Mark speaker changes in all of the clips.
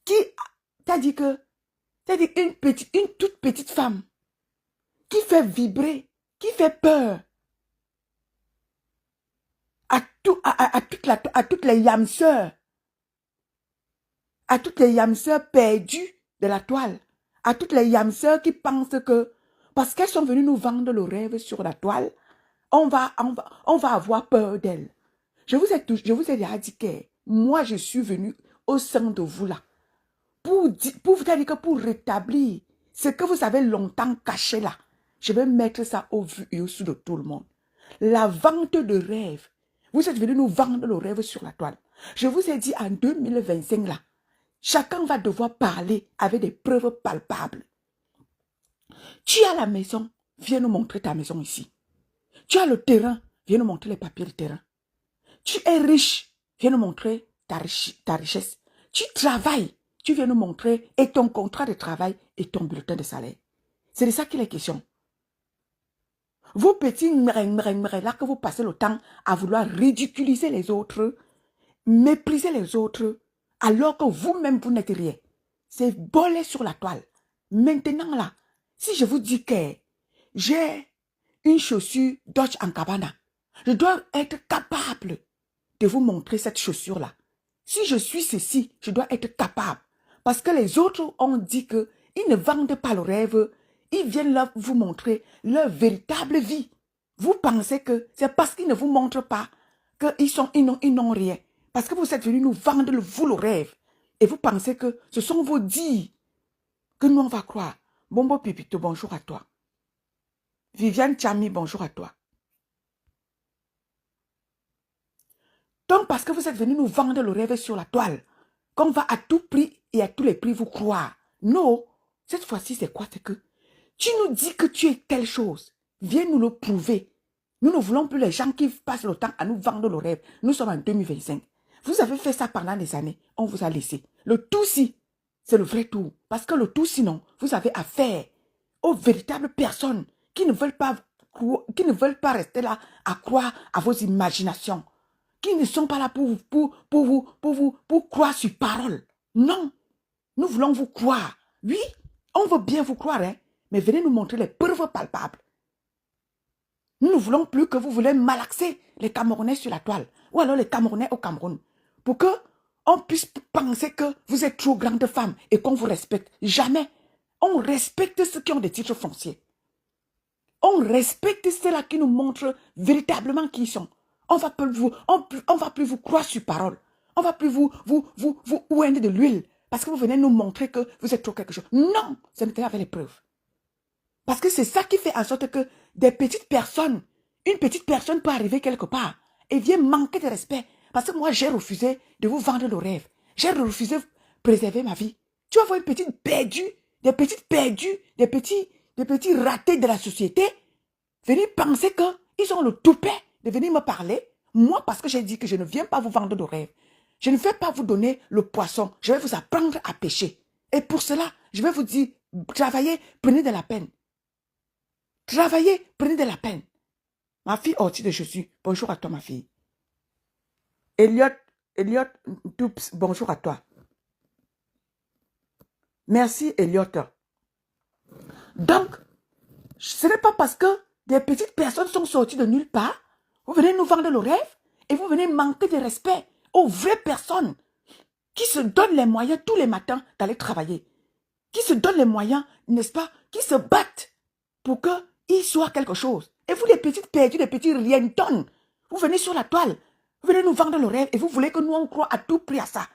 Speaker 1: qui t'a dit que, t'as dit une toute petite femme qui fait vibrer, qui fait peur à toutes les yamseurs, à toutes les yamseurs perdues de la toile, à toutes les yamseurs qui pensent que, parce qu'elles sont venues nous vendre le rêve sur la toile, on va avoir peur d'elles. Je vous ai déjà dit que moi, je suis venu au sein de vous là, pour vous dire que pour rétablir ce que vous avez longtemps caché là, je vais mettre ça au vu et au su de tout le monde. La vente de rêve. Vous êtes venus nous vendre le rêve sur la toile. Je vous ai dit en 2025 là, chacun va devoir parler avec des preuves palpables. Tu as la maison, viens nous montrer ta maison ici. Tu as le terrain, viens nous montrer les papiers du terrain. Tu es riche, viens nous montrer ta richesse. Tu travailles, tu viens nous montrer et ton contrat de travail et ton bulletin de salaire. C'est de ça qu'il est question. Vos petits là que vous passez le temps à vouloir ridiculiser les autres, mépriser les autres, alors que vous-même vous n'êtes rien. C'est bolé sur la toile. Maintenant là, si je vous dis que j'ai une chaussure Dolce & Gabbana, je dois être capable de vous montrer cette chaussure-là. Si je suis ceci, je dois être capable. Parce que les autres ont dit qu'ils ne vendent pas le rêve, ils viennent là vous montrer leur véritable vie. Vous pensez que c'est parce qu'ils ne vous montrent pas qu'ils n'ont rien. Parce que vous êtes venus nous vendre vous le rêve. Et vous pensez que ce sont vos dits que nous on va croire. Bombo Pipito, bonjour à toi. Viviane Chami, bonjour à toi. Donc, parce que vous êtes venus nous vendre le rêve sur la toile, qu'on va à tout prix et à tous les prix vous croire. Non, cette fois-ci, c'est quoi? C'est que tu nous dis que tu es telle chose. Viens nous le prouver. Nous ne voulons plus les gens qui passent le temps à nous vendre le rêve. Nous sommes en 2025. Vous avez fait ça pendant des années. On vous a laissé. Le tout si, c'est le vrai tout. Parce que le tout sinon, vous avez affaire aux véritables personnes qui ne veulent pas rester là à croire à vos imaginations. Qui ne sont pas là pour croire sur parole. Non, nous voulons vous croire. Oui, on veut bien vous croire, hein, mais venez nous montrer les preuves palpables. Nous ne voulons plus que vous voulez malaxer les Camerounais sur la toile, ou alors les Camerounais au Cameroun, pour que on puisse penser que vous êtes trop grande femme et qu'on vous respecte. Jamais. On respecte ceux qui ont des titres fonciers. On respecte ceux-là qui nous montrent véritablement qui ils sont. On va plus vous croire sur parole. On va plus vous ouiner de l'huile. Parce que vous venez nous montrer que vous êtes trop quelque chose. Non, ce n'était avec les preuves. Parce que c'est ça qui fait en sorte que des petites personnes, une petite personne peut arriver quelque part et vient manquer de respect. Parce que moi, j'ai refusé de vous vendre le rêve. J'ai refusé de préserver ma vie. Tu vas voir une petite perdue, des petits ratés de la société, venir penser qu'ils ont le toupet de venir me parler. Moi, parce que j'ai dit que je ne viens pas vous vendre de rêve. Je ne vais pas vous donner le poisson. Je vais vous apprendre à pêcher. Et pour cela, je vais vous dire, travaillez, prenez de la peine. Travaillez, prenez de la peine. Ma fille Orti de Jésus, bonjour à toi ma fille. Elliot, bonjour à toi. Merci Elliot. Donc, ce n'est pas parce que des petites personnes sont sorties de nulle part, vous venez nous vendre le rêve et vous venez manquer de respect aux vraies personnes qui se donnent les moyens tous les matins d'aller travailler, qui se donnent les moyens, n'est-ce pas, qui se battent pour qu'ils soient quelque chose. Et vous les petites perdues, les petits rientons, vous venez sur la toile, vous venez nous vendre le rêve et vous voulez que nous on croit à tout prix à ça.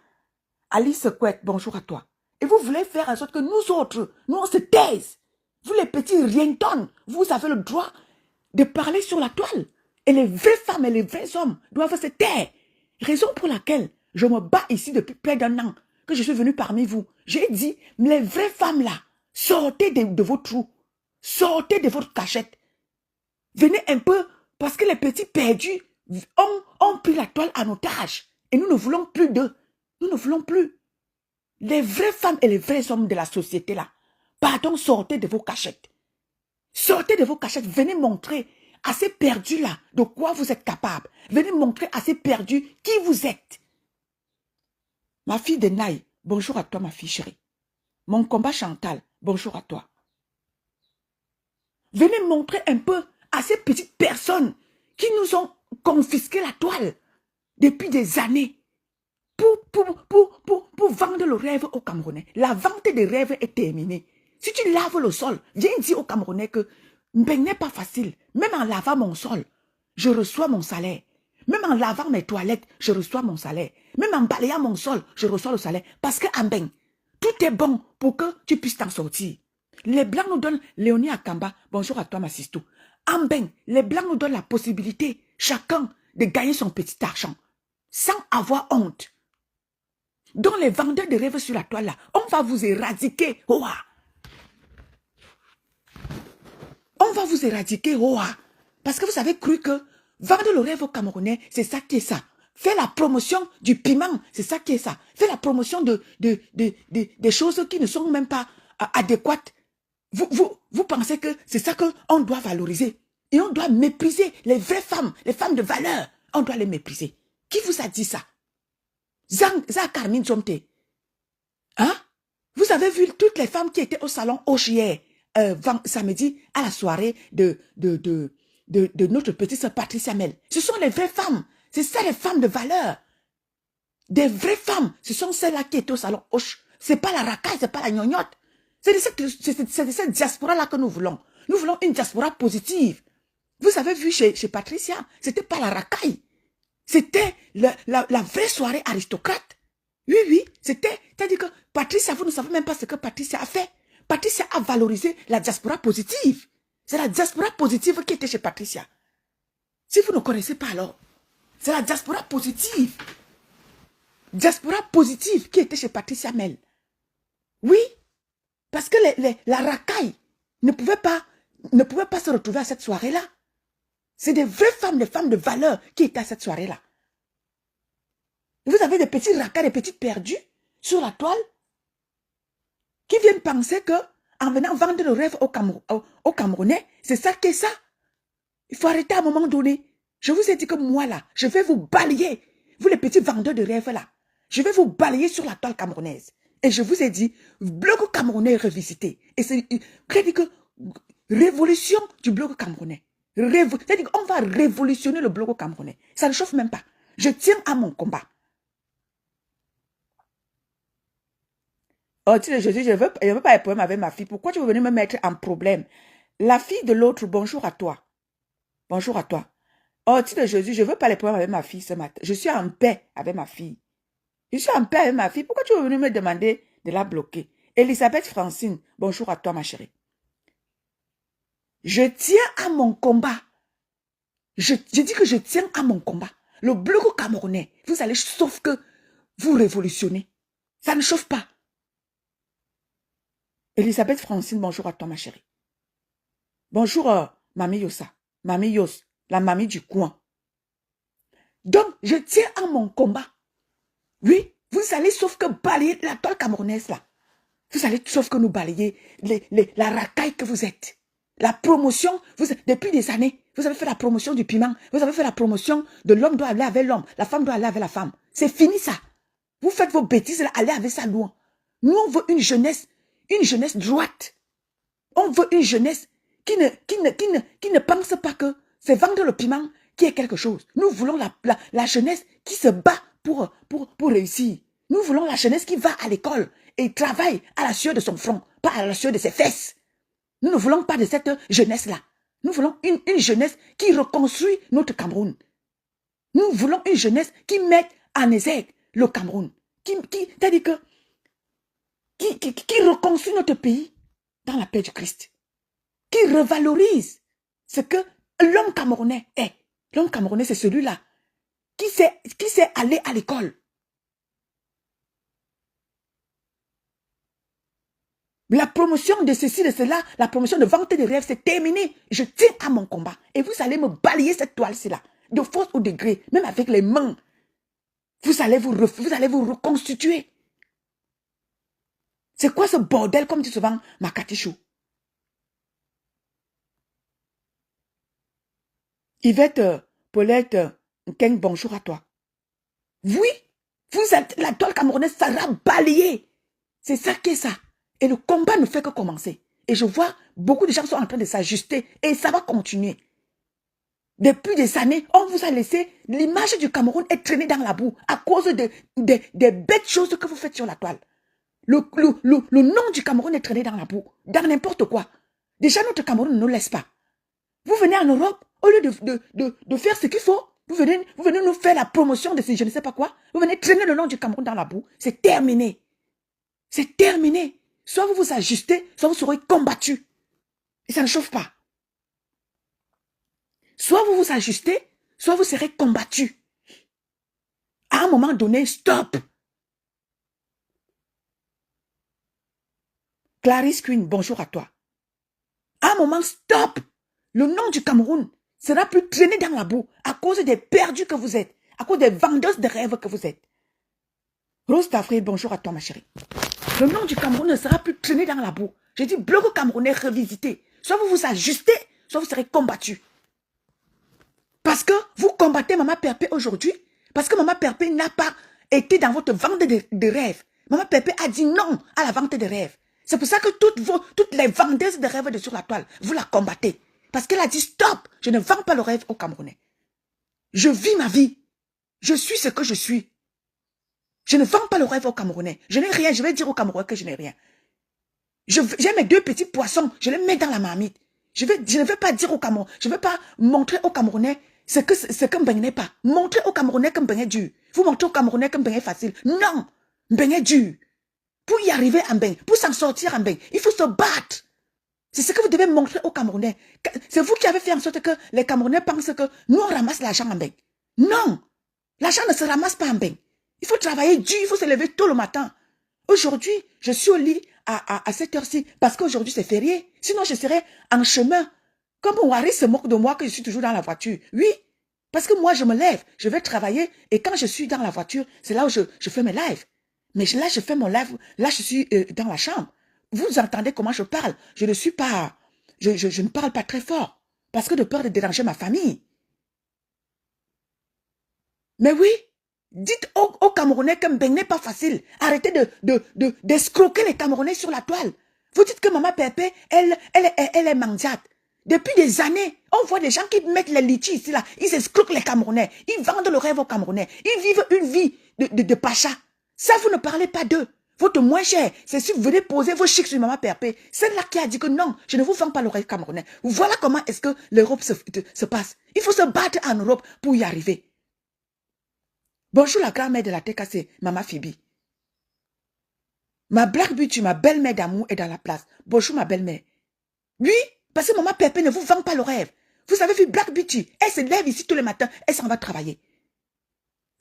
Speaker 1: Alice Couette, bonjour à toi. Et vous voulez faire en sorte que nous autres, nous on se taise. Vous les petits rientons, vous avez le droit de parler sur la toile. Et les vraies femmes et les vrais hommes doivent se taire. Raison pour laquelle je me bats ici depuis près d'un an, que je suis venu parmi vous. J'ai dit, les vraies femmes là, sortez de vos trous. Sortez de votre cachette. Venez un peu, parce que les petits perdus ont pris la toile en otage. Et nous ne voulons plus d'eux. Nous ne voulons plus. Les vraies femmes et les vrais hommes de la société là, pardon, sortez de vos cachettes. Sortez de vos cachettes, venez montrer à ces perdus là de quoi vous êtes capable. Venez montrer à ces perdus qui vous êtes. Ma fille de Naï, bonjour à toi, ma fille chérie. Mon combat Chantal, bonjour à toi. Venez montrer un peu à ces petites personnes qui nous ont confisqué la toile depuis des années pour vendre le rêve aux Camerounais. La vente des rêves est terminée. Si tu laves le sol, viens dire aux Camerounais que Mbeng n'est pas facile. Même en lavant mon sol, je reçois mon salaire. Même en lavant mes toilettes, je reçois mon salaire. Même en balayant mon sol, je reçois le salaire. Parce qu'à Mbeng, tout est bon pour que tu puisses t'en sortir. Les Blancs nous donnent, Léonie Akamba, bonjour à toi ma sistou. En Mbeng, les Blancs nous donnent la possibilité, chacun, de gagner son petit argent, sans avoir honte. Donc les vendeurs de rêves sur la toile là, on va vous éradiquer. Oua. On va vous éradiquer. Oua. Parce que vous avez cru que vendre le rêve aux Camerounais, c'est ça qui est ça. Faire la promotion du piment, c'est ça qui est ça. Faire la promotion des choses qui ne sont même pas adéquates. Vous pensez que c'est ça qu'on doit valoriser. Et on doit mépriser les vraies femmes, les femmes de valeur. On doit les mépriser. Qui vous a dit ça? Carmine Zomte. Hein? Vous avez vu toutes les femmes qui étaient au salon hier, samedi, à la soirée de notre petite sœur Patricia Mel. Ce sont les vraies femmes. C'est ça les femmes de valeur. Des vraies femmes. Ce sont celles-là qui étaient au salon Hoche. C'est pas la racaille, c'est pas la gnognotte. C'est de cette diaspora-là que nous voulons. Nous voulons une diaspora positive. Vous avez vu chez Patricia, c'était pas la racaille. C'était la vraie soirée aristocrate. Oui, c'était, c'est-à-dire que Patricia, vous ne savez même pas ce que Patricia a fait. Patricia a valorisé la diaspora positive. C'est la diaspora positive qui était chez Patricia. Si vous ne connaissez pas alors, c'est la diaspora positive. Diaspora positive qui était chez Patricia Mel. Oui, parce que la racaille ne pouvait pas se retrouver à cette soirée-là. C'est des vraies femmes, des femmes de valeur qui étaient à cette soirée-là. Vous avez des petits racailles, des petites perdues sur la toile qui viennent penser que en venant vendre le rêve aux Camerounais, c'est ça qui est ça. Il faut arrêter à un moment donné. Je vous ai dit que moi là, je vais vous balayer. Vous les petits vendeurs de rêves là, je vais vous balayer sur la toile camerounaise. Et je vous ai dit, blog camerounais revisité. Et c'est que révolution du blog camerounais. C'est-à-dire qu'on va révolutionner le blog camerounais. Ça ne chauffe même pas. Je tiens à mon combat. Oh, tu sais, je ne veux pas un problème avec ma fille. Pourquoi tu veux venir me mettre en problème? La fille de l'autre, bonjour à toi. Bonjour à toi. Oh, tu sais, Jésus, je ne veux pas les problèmes avec ma fille ce matin. Je suis en paix avec ma fille. Je suis en paix avec ma fille. Pourquoi tu veux venir me demander de la bloquer? Elisabeth Francine, bonjour à toi, ma chérie. Je tiens à mon combat. Je dis que je tiens à mon combat. Le bloc camerounais, vous allez sauf que vous révolutionnez. Ça ne chauffe pas. Elisabeth Francine, bonjour à toi, ma chérie. Bonjour, Mamie Yossa. Mamie Yos, la mamie du coin. Donc, je tiens à mon combat. Oui, vous allez sauf que balayer la toile camerounaise, là. Vous allez sauf que nous balayer la racaille que vous êtes. La promotion, depuis des années, vous avez fait la promotion du piment. Vous avez fait la promotion de l'homme doit aller avec l'homme. La femme doit aller avec la femme. C'est fini ça. Vous faites vos bêtises, là, allez avec ça loin. Nous, on veut une jeunesse droite. On veut une jeunesse qui ne pense pas que c'est vendre le piment qui est quelque chose. Nous voulons la jeunesse qui se bat pour réussir. Nous voulons la jeunesse qui va à l'école et travaille à la sueur de son front, pas à la sueur de ses fesses. Nous ne voulons pas de cette jeunesse-là. Nous voulons une jeunesse qui reconstruit notre Cameroun. Nous voulons une jeunesse qui mette en exergue le Cameroun. C'est-à-dire que qui reconstruit notre pays dans la paix du Christ. Qui revalorise ce que l'homme camerounais est. L'homme camerounais, c'est celui-là qui sait aller à l'école. La promotion de ceci, de cela, la promotion de vente des rêves, c'est terminé. Je tiens à mon combat. Et vous allez me balayer cette toile-ci là, de force au degré, même avec les mains. Vous allez vous reconstituer. C'est quoi ce bordel, comme dit souvent Makatichou? Yvette, Paulette, Nkeng, bonjour à toi. Oui, La toile camerounaise sera balayée. C'est ça qui est ça. Et le combat ne fait que commencer. Et je vois beaucoup de gens sont en train de s'ajuster et ça va continuer. Depuis des années, on vous a laissé l'image du Cameroun être traînée dans la boue à cause des bêtes choses que vous faites sur la toile. Le nom du Cameroun est traîné dans la boue, dans n'importe quoi. Déjà, notre Cameroun ne nous laisse pas. Vous venez en Europe, au lieu de faire ce qu'il faut, vous venez nous faire la promotion de ces je ne sais pas quoi. Vous venez traîner le nom du Cameroun dans la boue. C'est terminé. C'est terminé. Soit vous vous ajustez, soit vous serez combattu. Et ça ne chauffe pas. Soit vous vous ajustez, soit vous serez combattu. À un moment donné, stop. Clarisse Queen, bonjour à toi. À un moment, stop. Le nom du Cameroun sera plus traîné dans la boue à cause des perdus que vous êtes, à cause des vendeuses de rêves que vous êtes. Rose Tafré, bonjour à toi ma chérie. Le nom du Cameroun ne sera plus traîné dans la boue. J'ai dit bloc camerounais revisité. Soit vous vous ajustez, soit vous serez combattu. Parce que vous combattez Maman Perpé aujourd'hui, parce que Maman Perpé n'a pas été dans votre vente de rêves. Maman Perpé a dit non à la vente de rêves. C'est pour ça que toutes les vendeuses de rêves de sur la toile, vous la combattez. Parce qu'elle a dit stop, je ne vends pas le rêve aux Camerounais. Je vis ma vie. Je suis ce que je suis. Je ne vends pas le rêve aux Camerounais. Je n'ai rien, je vais dire aux Camerounais que je n'ai rien. J'ai mes 2 petits poissons, je les mets dans la marmite. Je ne vais pas dire aux Camerounais, je ne vais pas montrer aux Camerounais ce que Mbeng n'est pas. Montrez aux Camerounais que Mbeng est dur. Vous montrez aux Camerounais que Mbeng est facile. Non, Mbeng est dur. Pour y arriver à Mbeng, pour s'en sortir à Mbeng, il faut se battre. C'est ce que vous devez montrer aux Camerounais. C'est vous qui avez fait en sorte que les Camerounais pensent que nous on ramasse l'argent en Mbeng. Non, l'argent ne se ramasse pas en Mbeng. Il faut travailler dur, il faut se lever tôt le matin. Aujourd'hui, je suis au lit à cette heure-ci parce qu'aujourd'hui c'est férié. Sinon, je serais en chemin. Comme Wari se moque de moi que je suis toujours dans la voiture. Oui, parce que moi, je me lève, je vais travailler et quand je suis dans la voiture, c'est là où je fais mes lives. Mais là, je fais mon live, là, je suis dans la chambre. Vous entendez comment je parle. Je ne suis pas... Je ne parle pas très fort parce que de peur de déranger ma famille. Mais oui, dites aux Camerounais que Mbeng n'est pas facile. Arrêtez d'escroquer les Camerounais sur la toile. Vous dites que Maman Pépé, elle est mendiate. Depuis des années, on voit des gens qui mettent les litchis ici, là. Ils escroquent les Camerounais. Ils vendent le rêve aux Camerounais. Ils vivent une vie de pacha. Ça, vous ne parlez pas d'eux. Votre moins cher, c'est si vous venez poser vos chics sur Maman Pépé. Celle-là qui a dit que non, je ne vous vends pas le rêve camerounais. Voilà comment est-ce que l'Europe se passe. Il faut se battre en Europe pour y arriver. Bonjour la grand-mère de la TKC, Maman Phoebe. Ma Black Beauty, ma belle-mère d'amour est dans la place. Bonjour ma belle-mère. Oui, parce que Maman Pépé ne vous vend pas le rêve. Vous avez vu Black Beauty, elle se lève ici tous les matins, elle s'en va travailler.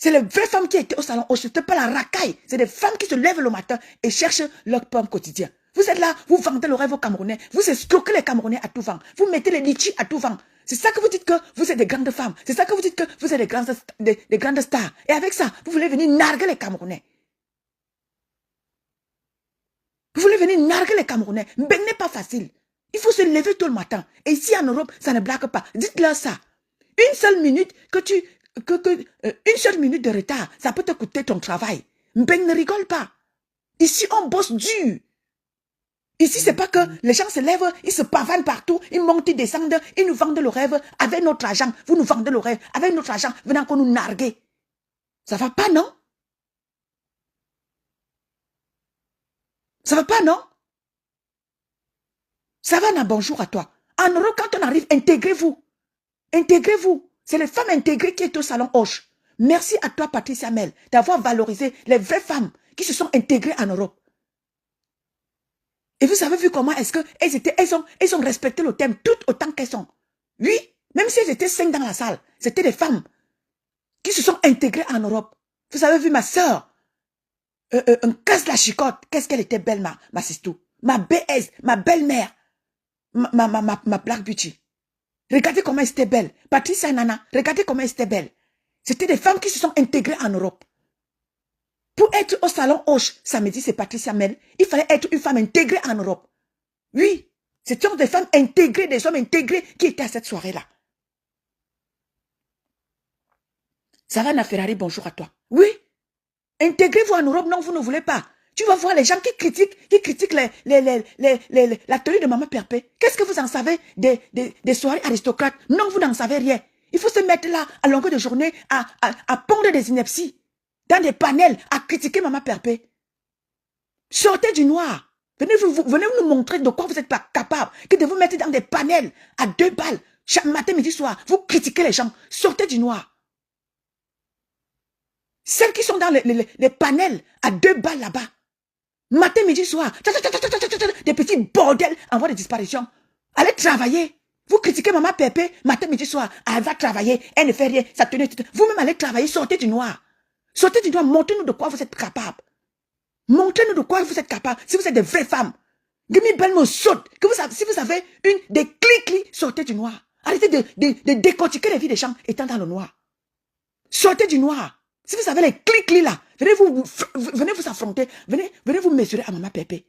Speaker 1: C'est les vraies femmes qui étaient au salon. Ce n'était pas la racaille. C'est des femmes qui se lèvent le matin et cherchent leur pomme quotidien. Vous êtes là, vous vendez le rêve aux Camerounais. Vous escroquez les Camerounais à tout vent. Vous mettez les litchis à tout vent. C'est ça que vous dites que vous êtes des grandes femmes. C'est ça que vous dites que vous êtes des grandes stars. Et avec ça, vous voulez venir narguer les Camerounais. Vous voulez venir narguer les Camerounais. Mbeng n'est pas facile. Il faut se lever tout le matin. Et ici en Europe, ça ne blague pas. Dites-leur ça. Une seule minute une seule minute de retard, ça peut te coûter ton travail. Mbeng ne rigole pas. Ici, on bosse dur. Ici, c'est pas que les gens se lèvent, ils se pavanent partout, ils montent, ils descendent, ils nous vendent le rêve avec notre argent. Vous nous vendez le rêve avec notre argent, venant qu'on nous narguer. Ça va pas, non? Ça va pas, non? Ça va, bonjour à toi. En Europe, quand on arrive, intégrez-vous. Intégrez-vous. C'est les femmes intégrées qui sont au salon Hoche. Merci à toi, Patricia Mel, d'avoir valorisé les vraies femmes qui se sont intégrées en Europe. Et vous avez vu comment est-ce qu'elles ont respecté le thème tout autant qu'elles sont. Oui, même si elles étaient 5 dans la salle, c'était des femmes qui se sont intégrées en Europe. Vous avez vu ma soeur, un casse la chicotte, qu'est-ce qu'elle était belle, ma sistou. Ma BS, ma belle-mère, ma Black Beauty. Regardez comment elle était belle. Patricia Nana, regardez comment elle était belle. C'était des femmes qui se sont intégrées en Europe. Pour être au salon Hoche, samedi, c'est Patricia Mel, il fallait être une femme intégrée en Europe. Oui, c'était des femmes intégrées, des hommes intégrés qui étaient à cette soirée-là. Savannah Ferrari, bonjour à toi. Oui, Intégrez-vous en Europe. Non, vous ne voulez pas. Tu vas voir les gens qui critiquent la tenue de Maman Perpé. Qu'est-ce que vous en savez des soirées aristocrates? Non, vous n'en savez rien. Il faut se mettre là, à longueur de journée, à pondre des inepties, dans des panels, à critiquer Maman Perpé. Sortez du noir. Venez nous montrer de quoi vous êtes pas capable, que de vous mettre dans des panels à 2 balles, chaque matin, midi, soir. Vous critiquez les gens. Sortez du noir. Celles qui sont dans les panels à 2 balles là-bas, matin, midi, soir, des petits bordels en voie de disparition. Allez travailler. Vous critiquez Maman Pépé, matin, midi, soir. Elle va travailler, elle ne fait rien. Ça tenait. Vous-même allez travailler, sortez du noir. Sortez du noir, montrez-nous de quoi vous êtes capable. Montrez-nous de quoi vous êtes capable. Si vous êtes des vraies femmes. Gimi Belmo saute. Si vous avez des clics, sortez du noir. Arrêtez de décortiquer les vies des gens étant dans le noir. Sortez du noir. Si vous avez les clics là, venez vous affronter. Venez vous mesurer à Maman Pépé.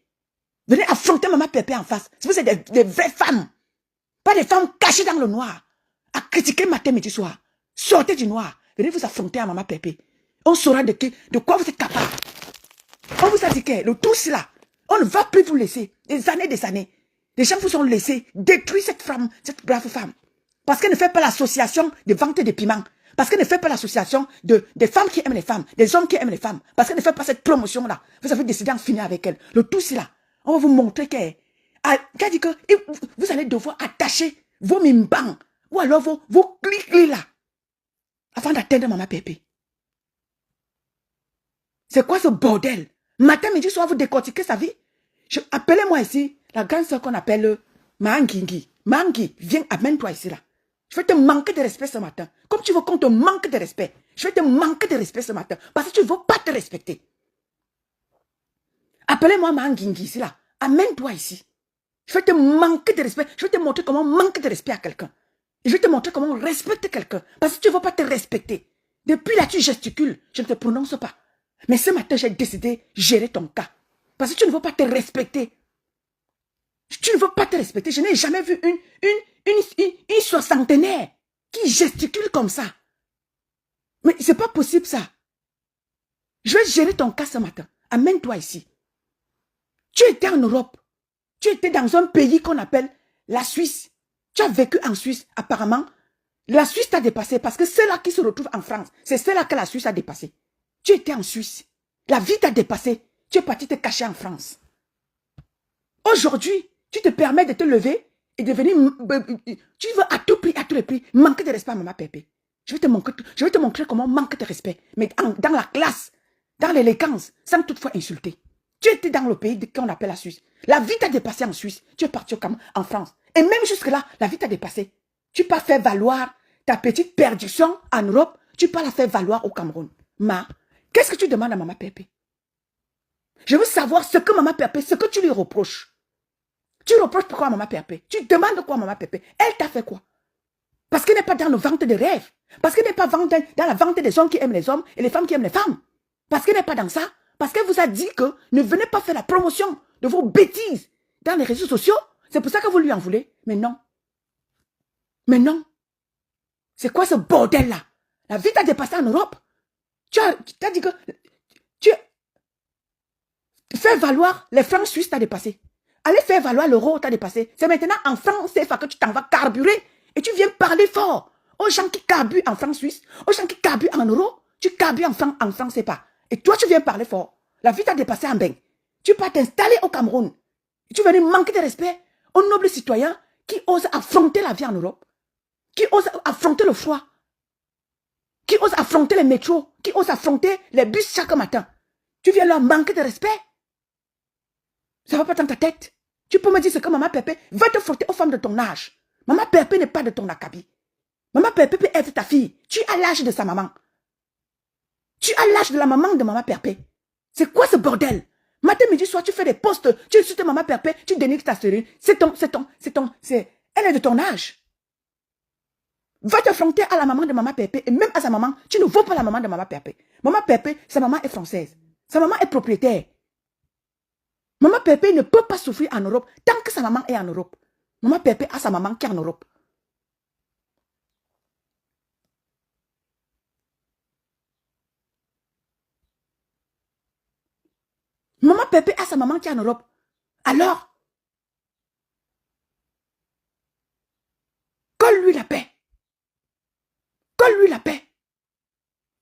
Speaker 1: Venez affronter Maman Pépé en face. Si vous êtes des vraies femmes. Pas des femmes cachées dans le noir. À critiquer matin, midi, soir. Sortez du noir. Venez vous affronter à Maman Pépé. On saura de quoi vous êtes capable. On vous a dit que le tous là, on ne va plus vous laisser. Des années. Les gens vous ont laissé détruire cette femme, cette brave femme. Parce qu'elle ne fait pas l'association de vente de piments. Parce qu'elle ne fait pas l'association des femmes qui aiment les femmes, des hommes qui aiment les femmes. Parce qu'elle ne fait pas cette promotion-là. Vous avez décidé d'en finir avec elle. Le tout, c'est là. On va vous montrer qu'elle dit que vous allez devoir attacher vos mimbans ou alors vos clics là avant d'atteindre Maman Pépé. C'est quoi ce bordel? Matin, midi, soir, vous décortiquez sa vie. Appelez-moi ici la grande soeur qu'on appelle Mangingi. Mangi, viens, amène-toi ici là. Je vais te manquer de respect ce matin. Comme tu veux qu'on te manque de respect. Je vais te manquer de respect ce matin. Parce que tu ne veux pas te respecter. Appelez-moi Mangingi ici là. Amène-toi ici. Je vais te manquer de respect. Je vais te montrer comment on manque de respect à quelqu'un. Je vais te montrer comment on respecte quelqu'un. Parce que tu ne veux pas te respecter. Depuis là, tu gesticules. Je ne te prononce pas. Mais ce matin, j'ai décidé de gérer ton cas. Parce que tu ne veux pas te respecter. Tu ne veux pas te respecter. Je n'ai jamais vu une soixantenaire qui gesticule comme ça. Mais c'est pas possible ça. Je vais gérer ton cas ce matin. Amène-toi ici. Tu étais en Europe. Tu étais dans un pays qu'on appelle la Suisse. Tu as vécu en Suisse. Apparemment, la Suisse t'a dépassé parce que c'est là qui se retrouve en France. C'est celle-là que la Suisse a dépassé. Tu étais en Suisse. La vie t'a dépassé. Tu es parti te cacher en France. Aujourd'hui, tu te permets de te lever et de venir... Tu veux à tout prix, manquer de respect à Maman Pépé. Je vais te montrer comment on manque de respect. Mais dans la classe, dans l'élégance, sans toutefois insulter. Tu étais dans le pays qu'on appelle la Suisse. La vie t'a dépassé en Suisse. Tu es parti en France. Et même jusque-là, la vie t'a dépassé. Tu peux pas faire valoir ta petite perdition en Europe. Tu peux pas la faire valoir au Cameroun. Qu'est-ce que tu demandes à Maman Pépé? Je veux savoir ce que Maman Pépé, ce que tu lui reproches. Tu reproches pourquoi à Maman Pépé? Tu demandes quoi à Maman Pépé? Elle t'a fait quoi? Parce qu'elle n'est pas dans la vente de rêves. Parce qu'elle n'est pas dans la vente des hommes qui aiment les hommes et les femmes qui aiment les femmes. Parce qu'elle n'est pas dans ça. Parce qu'elle vous a dit que ne venez pas faire la promotion de vos bêtises dans les réseaux sociaux. C'est pour ça que vous lui en voulez. Mais non. Mais non. C'est quoi ce bordel-là? La vie t'a dépassé en Europe. Tu as dit que tu fais valoir les francs suisses t'a dépassé. Allez faire valoir l'euro t'a dépassé. C'est maintenant en France CFA que tu t'en vas carburer et tu viens parler fort aux gens qui carburent en francs suisses, aux gens qui carburent en euros. Tu carbures en France CFA. Et toi, tu viens parler fort. La vie t'a dépassé en bain. Tu peux t'installer au Cameroun. Et tu viens manquer de respect aux nobles citoyens qui osent affronter la vie en Europe, qui osent affronter le froid, qui osent affronter les métros, qui osent affronter les bus chaque matin. Tu viens leur manquer de respect. Ça ne va pas dans ta tête. Tu peux me dire ce que Maman Pépé va te frotter aux femmes de ton âge. Maman Pépé n'est pas de ton acabit. Maman Pépé peut être ta fille. Tu as l'âge de sa maman. Tu as l'âge de la maman de Maman Pépé. C'est quoi ce bordel? Matin, midi, soir, tu fais des posts, tu insultes Maman Pépé, tu dénigres ta sœur. Elle est de ton âge. Va te fronter à la maman de Maman Pépé et même à sa maman. Tu ne vaux pas la maman de Maman Pépé. Maman Pépé, sa maman est française. Sa maman est propriétaire. Maman Pépé ne peut pas souffrir en Europe tant que sa maman est en Europe. Maman Pépé a sa maman qui est en Europe. Maman Pépé a sa maman qui est en Europe. Alors, colle-lui la paix. Colle-lui la paix.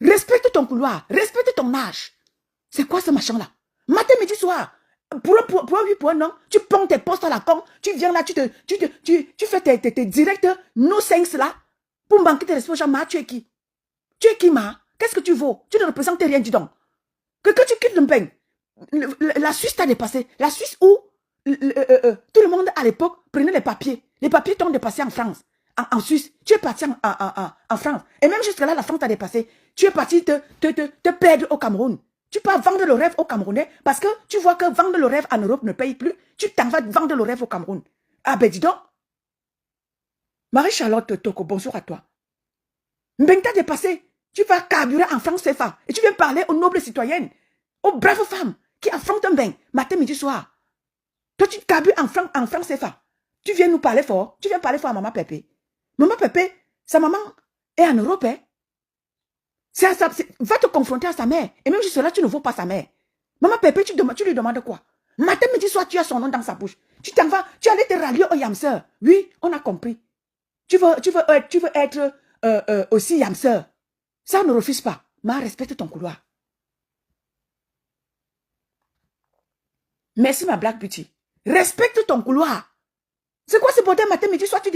Speaker 1: Respecte ton couloir. Respecte ton âge. C'est quoi ce machin-là? Matin, midi, soir. Pour un oui, pour un non, tu prends tes postes à la con, tu viens là, tu fais tes directs, no sense là, pour manquer de respect. Genre, Ma, tu es qui? Tu es qui, Ma? Qu'est-ce que tu vaux? Tu ne représentes rien, dis donc. Que tu quittes le pain. La Suisse t'a dépassé. La Suisse où tout le monde à l'époque prenait les papiers. Les papiers t'ont dépassé en France. En Suisse. Tu es parti en France. Et même jusque là, la France t'a dépassé. Tu es parti te perdre au Cameroun. Tu peux vendre le rêve aux Camerounais parce que tu vois que vendre le rêve en Europe ne paye plus. Tu t'en vas vendre le rêve au Cameroun. Ah ben dis donc. Marie-Charlotte Toko, bonjour à toi. Ben t'as dépassé. Tu vas carburer en France CFA. Et tu viens parler aux nobles citoyennes, aux braves femmes qui affrontent un bain matin, midi, soir. Toi, tu carbures en France CFA. Tu viens nous parler fort. Tu viens parler fort à Maman Pépé. Maman Pépé, sa maman est en Europe, hein. Va te confronter à sa mère. Et même si cela, tu ne vaux pas sa mère. Maman Pépé, tu lui demandes quoi? Matin, midi, soir, tu as son nom dans sa bouche. Tu t'en vas, tu allais te rallier au Yamseur. Oui, on a compris. Tu veux être aussi Yamseur. Ça, on ne refuse pas. Mais respecte ton couloir. Merci, ma Black Beauty. Respecte ton couloir. C'est quoi ce bordel matin, midi, soir, tu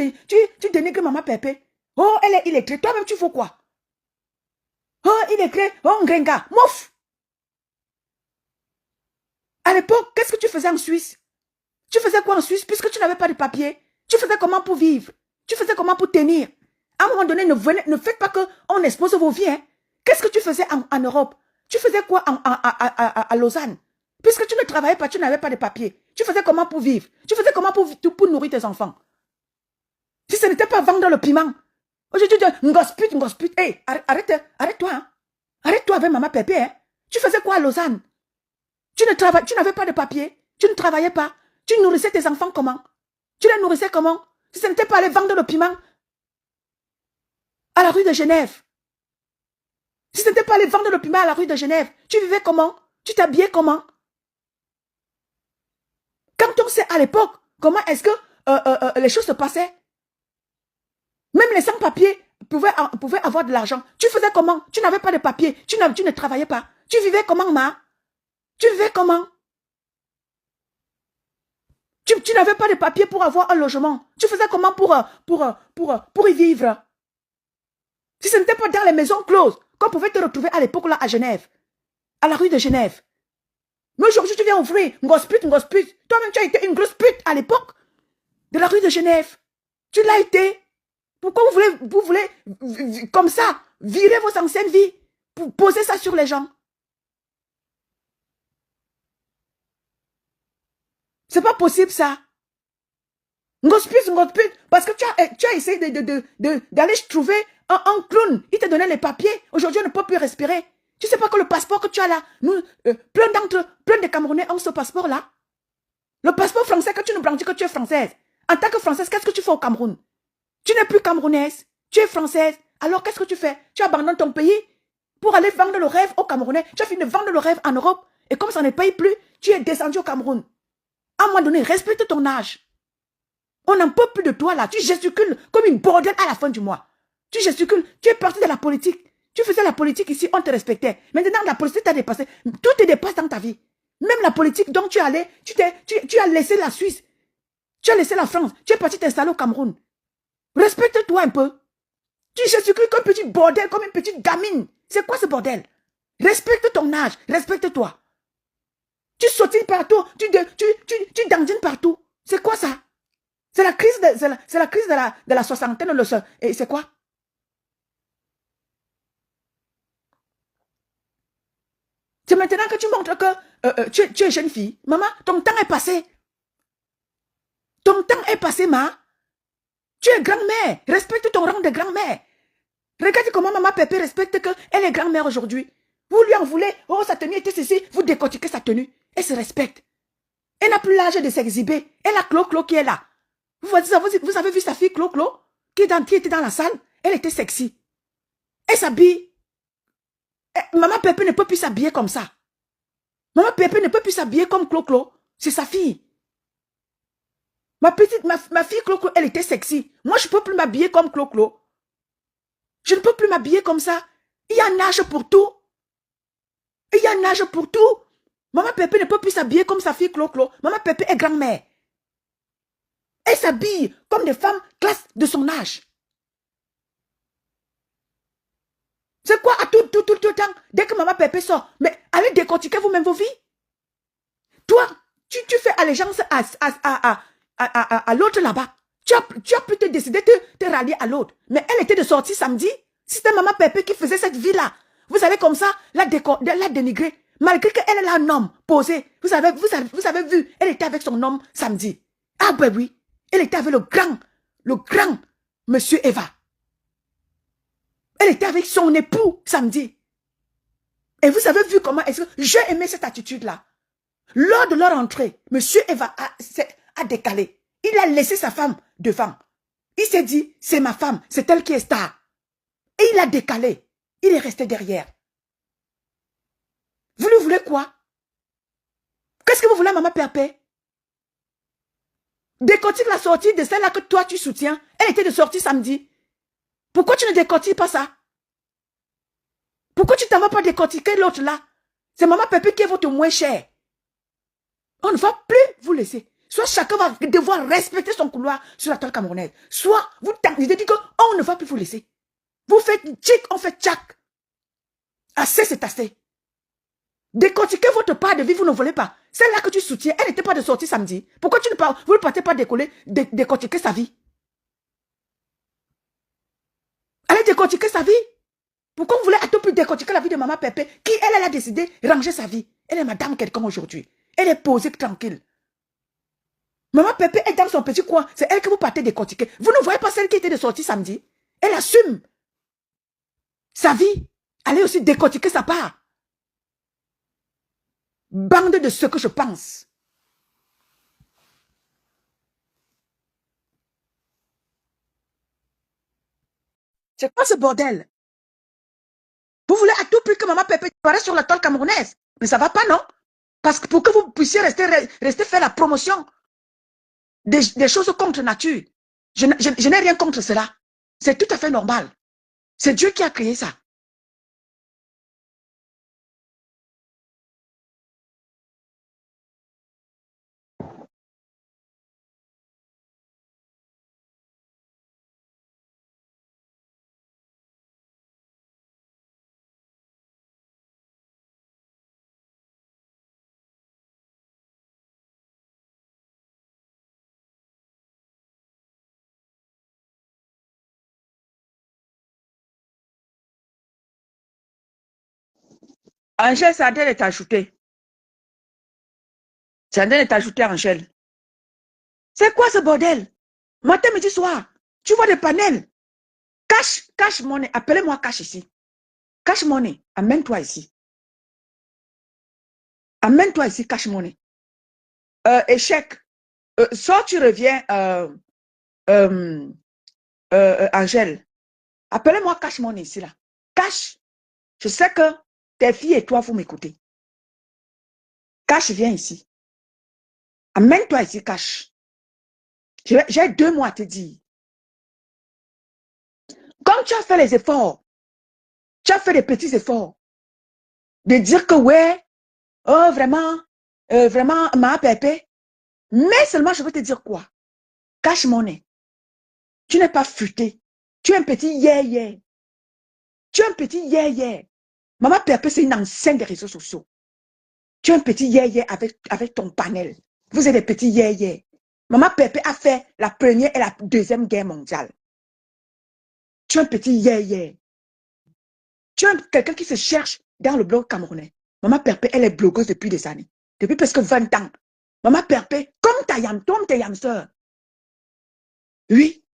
Speaker 1: dénigres Maman Pépé? Oh, elle est illettrée. Toi-même, tu fais quoi? Oh, illettrée. Oh, Ngrenga. Mouf. À l'époque, qu'est-ce que tu faisais en Suisse? Tu faisais quoi en Suisse puisque tu n'avais pas de papier? Tu faisais comment pour vivre? Tu faisais comment pour tenir? À un moment donné, ne faites pas qu'on expose vos vies. Hein? Qu'est-ce que tu faisais en Europe? Tu faisais quoi à Lausanne? Puisque tu ne travaillais pas, tu n'avais pas de papier. Tu faisais comment pour vivre? Tu faisais comment pour nourrir tes enfants? Si ce n'était pas vendre le piment. Aujourd'hui, tu dis, ngosput. Hey, arrête-toi. Hein? Arrête-toi avec Maman Pépé. Hein? Tu faisais quoi à Lausanne? Tu n'avais pas de papier. Tu ne travaillais pas. Tu nourrissais tes enfants comment? Tu les nourrissais comment? Si ce n'était pas aller vendre le piment à la rue de Genève. Si ce n'était pas aller vendre le piment à la rue de Genève, tu vivais comment? Tu t'habillais comment? Quand on sait à l'époque comment est-ce que les choses se passaient, même les sans-papiers pouvaient avoir de l'argent. Tu faisais comment? Tu n'avais pas de papier. Tu ne travaillais pas. Tu vivais comment, Ma? Tu vivais comment? Tu n'avais pas de papier pour avoir un logement. Tu faisais comment pour y vivre? Si ce n'était pas dans les maisons closes qu'on pouvait te retrouver à l'époque là à Genève, à la rue de Genève. Mais aujourd'hui, tu viens ouvrir ngosput. Toi-même, tu as été une grosse pute à l'époque de la rue de Genève. Tu l'as été. Pourquoi vous voulez comme ça, virer vos anciennes vies pour poser ça sur les gens? C'est pas possible ça. Ngosput, parce que tu as essayé d'aller trouver un clown. Il te donnait les papiers. Aujourd'hui, on ne peut plus respirer. Tu sais pas que le passeport que tu as là, plein de Camerounais ont ce passeport-là. Le passeport français, que tu nous brandis que tu es française. En tant que française, qu'est-ce que tu fais au Cameroun? Tu n'es plus camerounaise, tu es française. Alors qu'est-ce que tu fais? Tu abandonnes ton pays pour aller vendre le rêve aux Camerounais. Tu as fini de vendre le rêve en Europe. Et comme ça ne paye plus, tu es descendu au Cameroun. À un moment donné, respecte ton âge. On n'en peut plus de toi là. Tu gesticules comme une bordel à la fin du mois. Tu gesticules, tu es parti de la politique. Tu faisais la politique ici, on te respectait. Maintenant, la politique t'a dépassé. Tout te dépasse dans ta vie. Même la politique dont tu es allé, tu as laissé la Suisse. Tu as laissé la France. Tu es parti t'installer au Cameroun. Respecte-toi un peu. Tu gesticules comme un petit bordel, comme une petite gamine. C'est quoi ce bordel? Respecte ton âge. Respecte-toi. Tu sautines partout. Tu dandines partout. C'est quoi ça? C'est la crise de la soixantaine. Et c'est quoi? C'est maintenant que tu montres que tu es jeune fille. Maman, ton temps est passé. Ton temps est passé, ma. Tu es grand-mère. Respecte ton rang de grand-mère. Regarde comment Maman Pépé respecte qu'elle est grand-mère aujourd'hui. Vous lui en voulez. Oh, sa tenue était ceci. Vous décortiquez sa tenue. Elle se respecte. Elle n'a plus l'âge de s'exhiber. Elle a Clo qui est là. Vous avez vu sa fille Clo qui était dans la salle? Elle était sexy. Elle s'habille. Maman Pépé ne peut plus s'habiller comme ça. Maman Pépé ne peut plus s'habiller comme Clo-Clo. C'est sa fille. Ma fille Clo-Clo, elle était sexy. Moi, je ne peux plus m'habiller comme Clo-Clo. Je ne peux plus m'habiller comme ça. Il y a un âge pour tout. Il y a un âge pour tout. Maman Pépé ne peut plus s'habiller comme sa fille Clo-Clo. Maman Pépé est grand-mère. Elle s'habille comme des femmes classe de son âge. C'est quoi à tout le temps, dès que maman Pépé sort, mais allez décortiquer vous-même vos vies. Toi, tu fais allégeance à l'autre là-bas. Tu as pu te décider de te rallier à l'autre. Mais elle était de sortie samedi. C'était maman Pépé qui faisait cette vie-là. Vous allez comme ça la dénigrer. Malgré qu'elle est un homme posé. Vous avez vu, elle était avec son homme samedi. Ah ben oui, elle était avec le grand monsieur Eva. Elle était avec son époux samedi. Et vous avez vu comment est-ce que j'ai aimé cette attitude-là. Lors de leur entrée, monsieur Eva a décalé. Il a laissé sa femme devant. Il s'est dit, c'est ma femme, c'est elle qui est star. Et il a décalé. Il est resté derrière. Vous lui voulez quoi? Qu'est-ce que vous voulez, maman Pépé? Décortique la sortie de celle-là que toi tu soutiens. Elle était de sortie samedi. Pourquoi tu ne décortiques pas ça? Pourquoi tu ne t'en vas pas décortiquer l'autre là? C'est maman Pépé qui est votre moins cher. On ne va plus vous laisser. Soit chacun va devoir respecter son couloir sur la toile camerounaise. Soit vous dites qu'on ne va plus vous laisser. Vous faites tchic, on fait tchac. Assez, c'est assez. Décortiquez votre part de vie, vous ne voulez pas. Celle-là que tu soutiens, elle n'était pas de sortie samedi. Pourquoi vous ne partez pas décortiquer sa vie? Allez décortiquer sa vie. Pourquoi vous voulez à tout prix décortiquer la vie de maman Pépé, qui, elle a décidé de ranger sa vie? Elle est madame quelqu'un aujourd'hui. Elle est posée tranquille. Maman Pépé est dans son petit coin. C'est elle que vous partez décortiquer. Vous ne voyez pas celle qui était de sortie samedi? Elle assume sa vie. Allez aussi décortiquer sa part. Bande de ce que je pense. C'est quoi ce bordel? Vous voulez à tout prix que maman Pépé paraisse sur la toile camerounaise? Mais ça ne va pas, non? Parce que pour que vous puissiez rester faire la promotion des choses contre nature. Je n'ai rien contre cela. C'est tout à fait normal. C'est Dieu qui a créé ça. Angèle, Sardel est ajouté. Sardel est ajouté, Angèle. C'est quoi ce bordel? Matin, midi, soir. Tu vois des panels. Cash money. Appelez-moi Cash ici. Cash money. Amène-toi ici. Amène-toi ici, Cash money. Échec. Soit tu reviens, Angèle. Appelez-moi Cash money ici, là. Cash. Je sais que tes filles et toi, vous m'écoutez. Cash, viens ici. Amène-toi ici, Cash. J'ai 2 mois à te dire. Comme tu as fait les efforts, tu as fait des petits efforts, de dire que ouais, oh vraiment, ma pépé. Mais seulement, je veux te dire quoi? Cash money. Tu n'es pas futé. Tu es un petit yeah. Tu es un petit yeah. Maman Pépé, c'est une ancienne des réseaux sociaux. Tu es un petit yeah avec ton panel. Vous êtes des petits yeah. Maman Pépé a fait la première et la deuxième guerre mondiale. Tu es un petit yeah. Tu es quelqu'un qui se cherche dans le blog camerounais. Maman Pépé, elle est blogueuse depuis des années. Depuis presque 20 ans. Maman Pépé, comme tes yamseurs. Oui,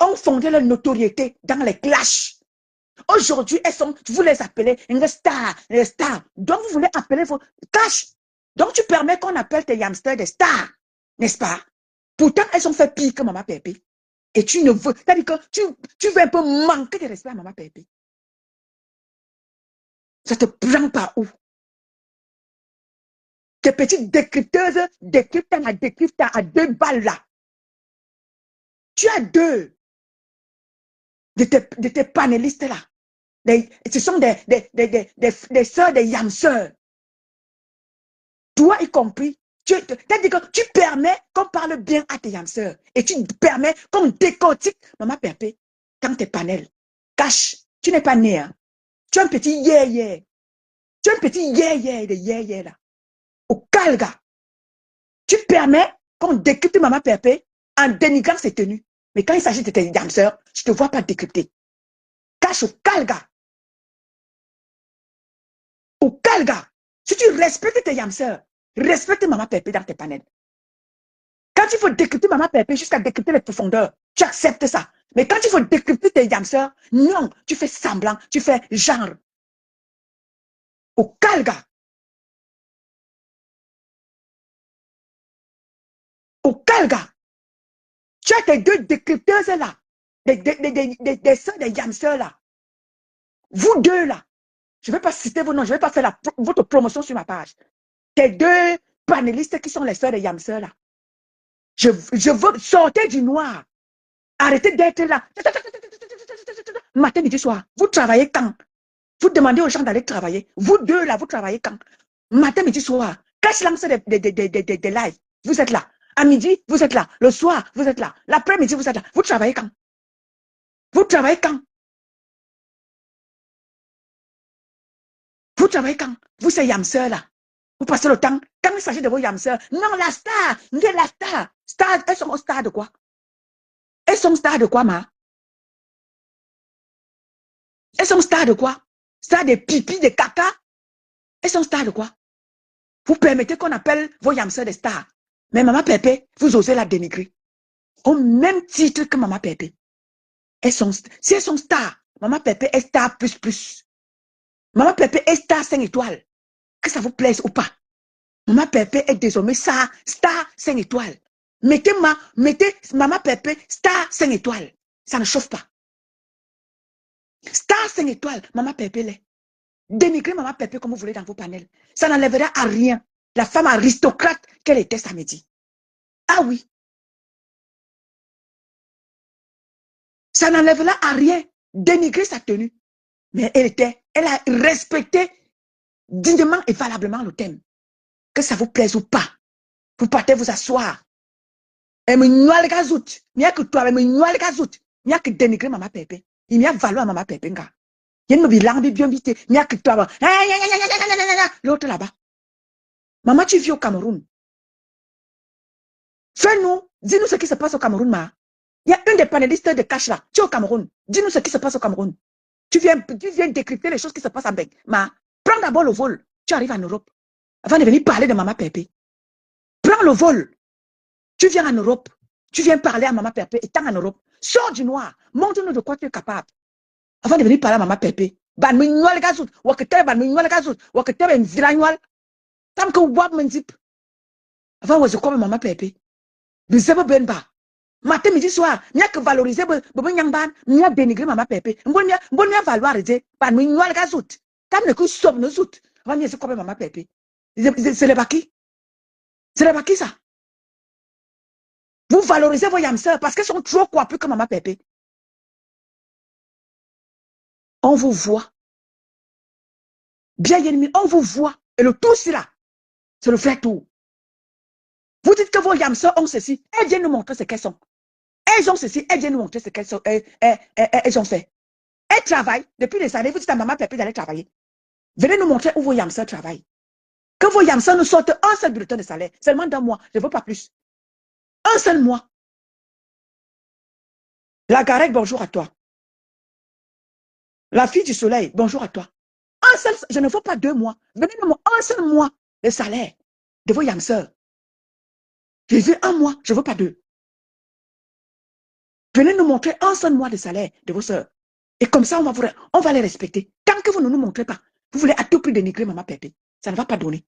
Speaker 1: ont fondé leur notoriété dans les clashs. Aujourd'hui, vous les appelez les stars. Donc, vous voulez appeler vos cash. Donc, tu permets qu'on appelle tes hamsters des stars, n'est-ce pas? Pourtant, elles ont fait pire que Maman Pépé. Et tu ne veux, c'est-à-dire que tu veux un peu manquer de respect à Maman Pépé. Ça te prend par où? Tes petites décrypteuses décryptent à 2 balles là. Tu as 2 de tes panélistes là. Ce sont des sœurs, des yamseurs. Toi y compris. C'est-à-dire que tu permets qu'on parle bien à tes yamseurs. Et tu permets qu'on décortique Maman Pépé dans tes panels. Cache, tu n'es pas né. Hein. Tu es un petit yeah-yeah. Tu es un petit yeah-yeah de yeah-yeah là. Au calga. Tu permets qu'on décrypte Maman Pépé en dénigrant ses tenues. Mais quand il s'agit de tes yamseurs, je ne te vois pas décrypter. Cache au calga. Au calga. Si tu respectes tes yamseurs, respecte Maman Pépé dans tes panels. Quand il faut décrypter Maman Pépé jusqu'à décrypter les profondeurs, tu acceptes ça. Mais quand il faut décrypter tes yamseurs, non, tu fais semblant, tu fais genre. Au calga. Au calga. Tu as tes 2 décrypteuses là. Des soeurs, des yamseurs là. Vous 2 là. Je ne vais pas citer vos noms, je ne vais pas faire votre promotion sur ma page. Tes 2 panélistes qui sont les soeurs des yamseurs là. Je veux sortir du noir. Arrêtez d'être là. Matin, midi, soir. Vous travaillez quand? Vous demandez aux gens d'aller travailler. Vous 2 là, vous travaillez quand? Matin, midi, soir. Quand je lance des lives, vous êtes là. À midi, vous êtes là. Le soir, vous êtes là. L'après-midi, vous êtes là. Vous travaillez quand? Vous travaillez quand? Vous travaillez quand? Vous, c'est yamseurs là. Vous passez le temps. Quand il s'agit de vos yamseurs, non, la star, la star. Star, elles sont au stade de quoi? Elles sont au stade de quoi, ma? Elles sont au stade de quoi? Stade des pipis, des caca? Elles sont au stade de quoi? Vous permettez qu'on appelle vos yamseurs des stars. Mais Maman Pépé, vous osez la dénigrer. Au même titre que Maman Pépé. Si elles sont stars, Maman Pépé est star plus plus. Maman Pépé est star 5 étoiles. Que ça vous plaise ou pas. Maman Pépé est désormais star 5 étoiles. Mettez Maman Pépé star 5 étoiles. Ça ne chauffe pas. Star 5 étoiles, Maman Pépé l'est. Dénigrez Maman Pépé comme vous voulez dans vos panels. Ça n'enlèvera à rien la femme aristocrate qu'elle était samedi. Ah oui. Ça n'enlèvera à rien dénigrer sa tenue. Mais elle a respecté dignement et valablement le thème. Que ça vous plaise ou pas. Vous partez vous asseoir. Et me noie le gazout. Il n'y a que toi, me noie le gazout. Il n'y a que dénigrer Maman Pépé. Il n'y a valoir Maman Pépé. Il y a une bilan bien vite. Il n'y a que toi. L'autre là-bas. Maman, tu vis au Cameroun. Fais-nous, dis-nous ce qui se passe au Cameroun, ma. Il y a une des panélistes de Cash là. Tu es au Cameroun. Dis-nous ce qui se passe au Cameroun. Tu viens décrypter les choses qui se passent à Bec. Ma, prends d'abord le vol. Tu arrives en Europe. Avant de venir parler de Maman Pépé. Prends le vol. Tu viens en Europe. Tu viens parler à Maman Pépé étant en Europe. Sors du noir. Montre-nous de quoi tu es capable. Avant de venir parler à Maman Pépé. Ban me noal gazout. Wakete ban me noal gazout. Wakete ben zilanoal. Tam que wab menzip. Avant was quoi Maman Pépé. Bizebo benba. Matin, midi, soir, il n'y a que valoriser, il n'y a dénigrer Maman Pépé. Il n'y a valoir, ban me noal gazout. Tam ne que somme nos zout. Avant de quoi Maman Pépé. C'est le baki. C'est le baki ça. Vous valorisez vos yamseurs parce qu'elles sont trop quoi plus que Maman Pépé. On vous voit. Bien ennemi, on vous voit. Et le tout, c'est là. C'est le vrai tout. Vous dites que vos yamseurs ont ceci. Elles viennent nous montrer ce qu'elles sont. Elles ont ceci. Elles viennent nous montrer ce qu'elles sont. Elles ont fait. Elles travaillent. Depuis des années, vous dites à Maman Pépé d'aller travailler. Venez nous montrer où vos yamseurs travaillent. Que vos yamseurs nous sortent un seul bulletin de salaire. Seulement d'un mois. Je ne veux pas plus. Un seul mois. La Garec, bonjour à toi. La fille du soleil, bonjour à toi. Un seul, je ne veux pas 2 mois. Venez nous montrer un seul mois de salaire de vos yamseurs. Je veux 1 mois, je ne veux pas 2. Venez nous montrer un seul mois de salaire de vos soeurs. Et comme ça, on va les respecter. Tant que vous ne nous montrez pas, vous voulez à tout prix dénigrer Maman Pépé. Ça ne va pas donner.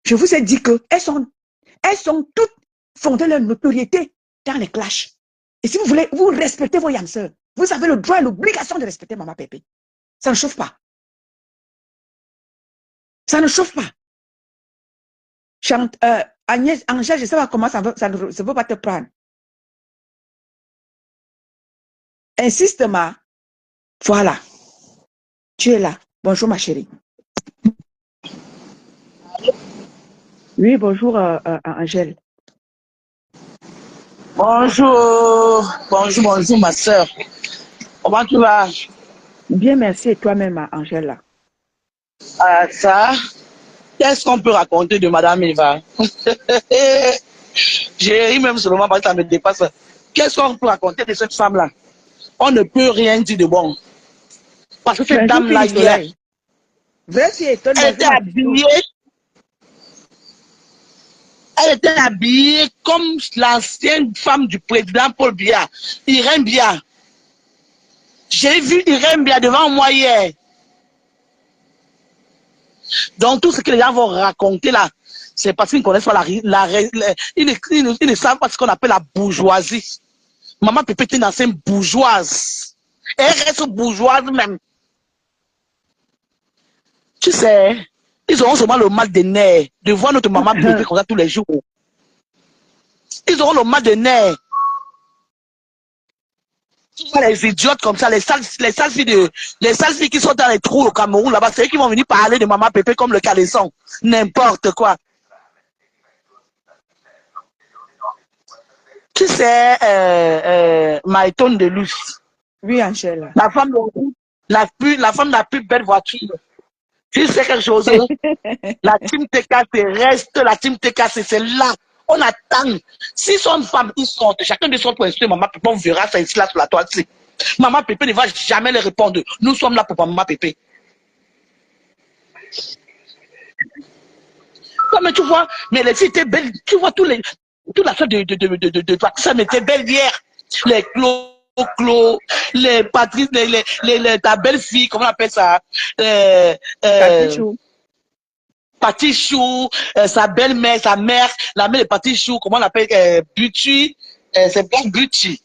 Speaker 1: Je vous ai dit qu'elles sont toutes fondées leur notoriété dans les clashs. Et si vous voulez, vous respectez vos yamseurs. Vous avez le droit et l'obligation de respecter Maman Pépé. Ça ne chauffe pas. Ça ne chauffe pas. Agnès, Angèle, je sais pas comment ça ne veut pas te prendre. Insiste, ma. Voilà. Tu es là. Bonjour, ma chérie. Oui, bonjour, Angèle.
Speaker 2: Bonjour, bonjour ma soeur. Comment tu vas?
Speaker 1: Bien, merci. Et toi-même, Angèle.
Speaker 2: Ça, qu'est-ce qu'on peut raconter de Madame Eva? J'ai ri même seulement parce que ça me dépasse. Qu'est-ce qu'on peut raconter de cette femme-là? On ne peut rien dire de bon. Parce que cette
Speaker 1: Bonjour, fille
Speaker 2: dame-là,
Speaker 1: du
Speaker 2: hier,
Speaker 1: soleil. Vrai, tu étonnes.
Speaker 2: elle
Speaker 1: Bonjour,
Speaker 2: était
Speaker 1: ma petite.
Speaker 2: elle était habillée comme l'ancienne femme du président Paul Biya, Irène Biya. J'ai vu Irène Biya devant moi hier. Donc, tout ce que les gens vont raconter là, c'est parce qu'ils ne connaissent pas ils ne savent pas ce qu'on appelle la bourgeoisie. Maman Pépé est une ancienne bourgeoise. Et elle reste bourgeoise même. Tu sais, ils auront seulement le mal de nerfs de voir notre maman Pépé comme ça tous les jours. Ils auront le mal de nerfs. Tu vois les idiotes comme ça, les sales filles qui sont dans les trous au Cameroun là-bas, c'est eux qui vont venir parler de maman Pépé comme le caleçon. N'importe quoi. Tu sais, Maïton de Luce.
Speaker 1: Oui, Angèle.
Speaker 2: La femme la plus belle voiture. Tu sais quelque chose? La team TK reste, la team TK c'est là. On attend. Si son femme, ils sortent, chacun de son point de vue, maman Pépé, on verra ça ici là sur la toile. Maman Pépé ne va jamais les répondre. Nous sommes là pour maman Pépé. Comme tu vois, mais les filles étaient belles. Tu vois, toute la sorte de ça m'était belle hier. Les Clo, les Patrice, ta belle-fille, comment on appelle ça?
Speaker 1: Patichou.
Speaker 2: Patichou, sa belle-mère, sa mère, la mère de Patichou, comment on appelle? Buti, c'est bon Buti.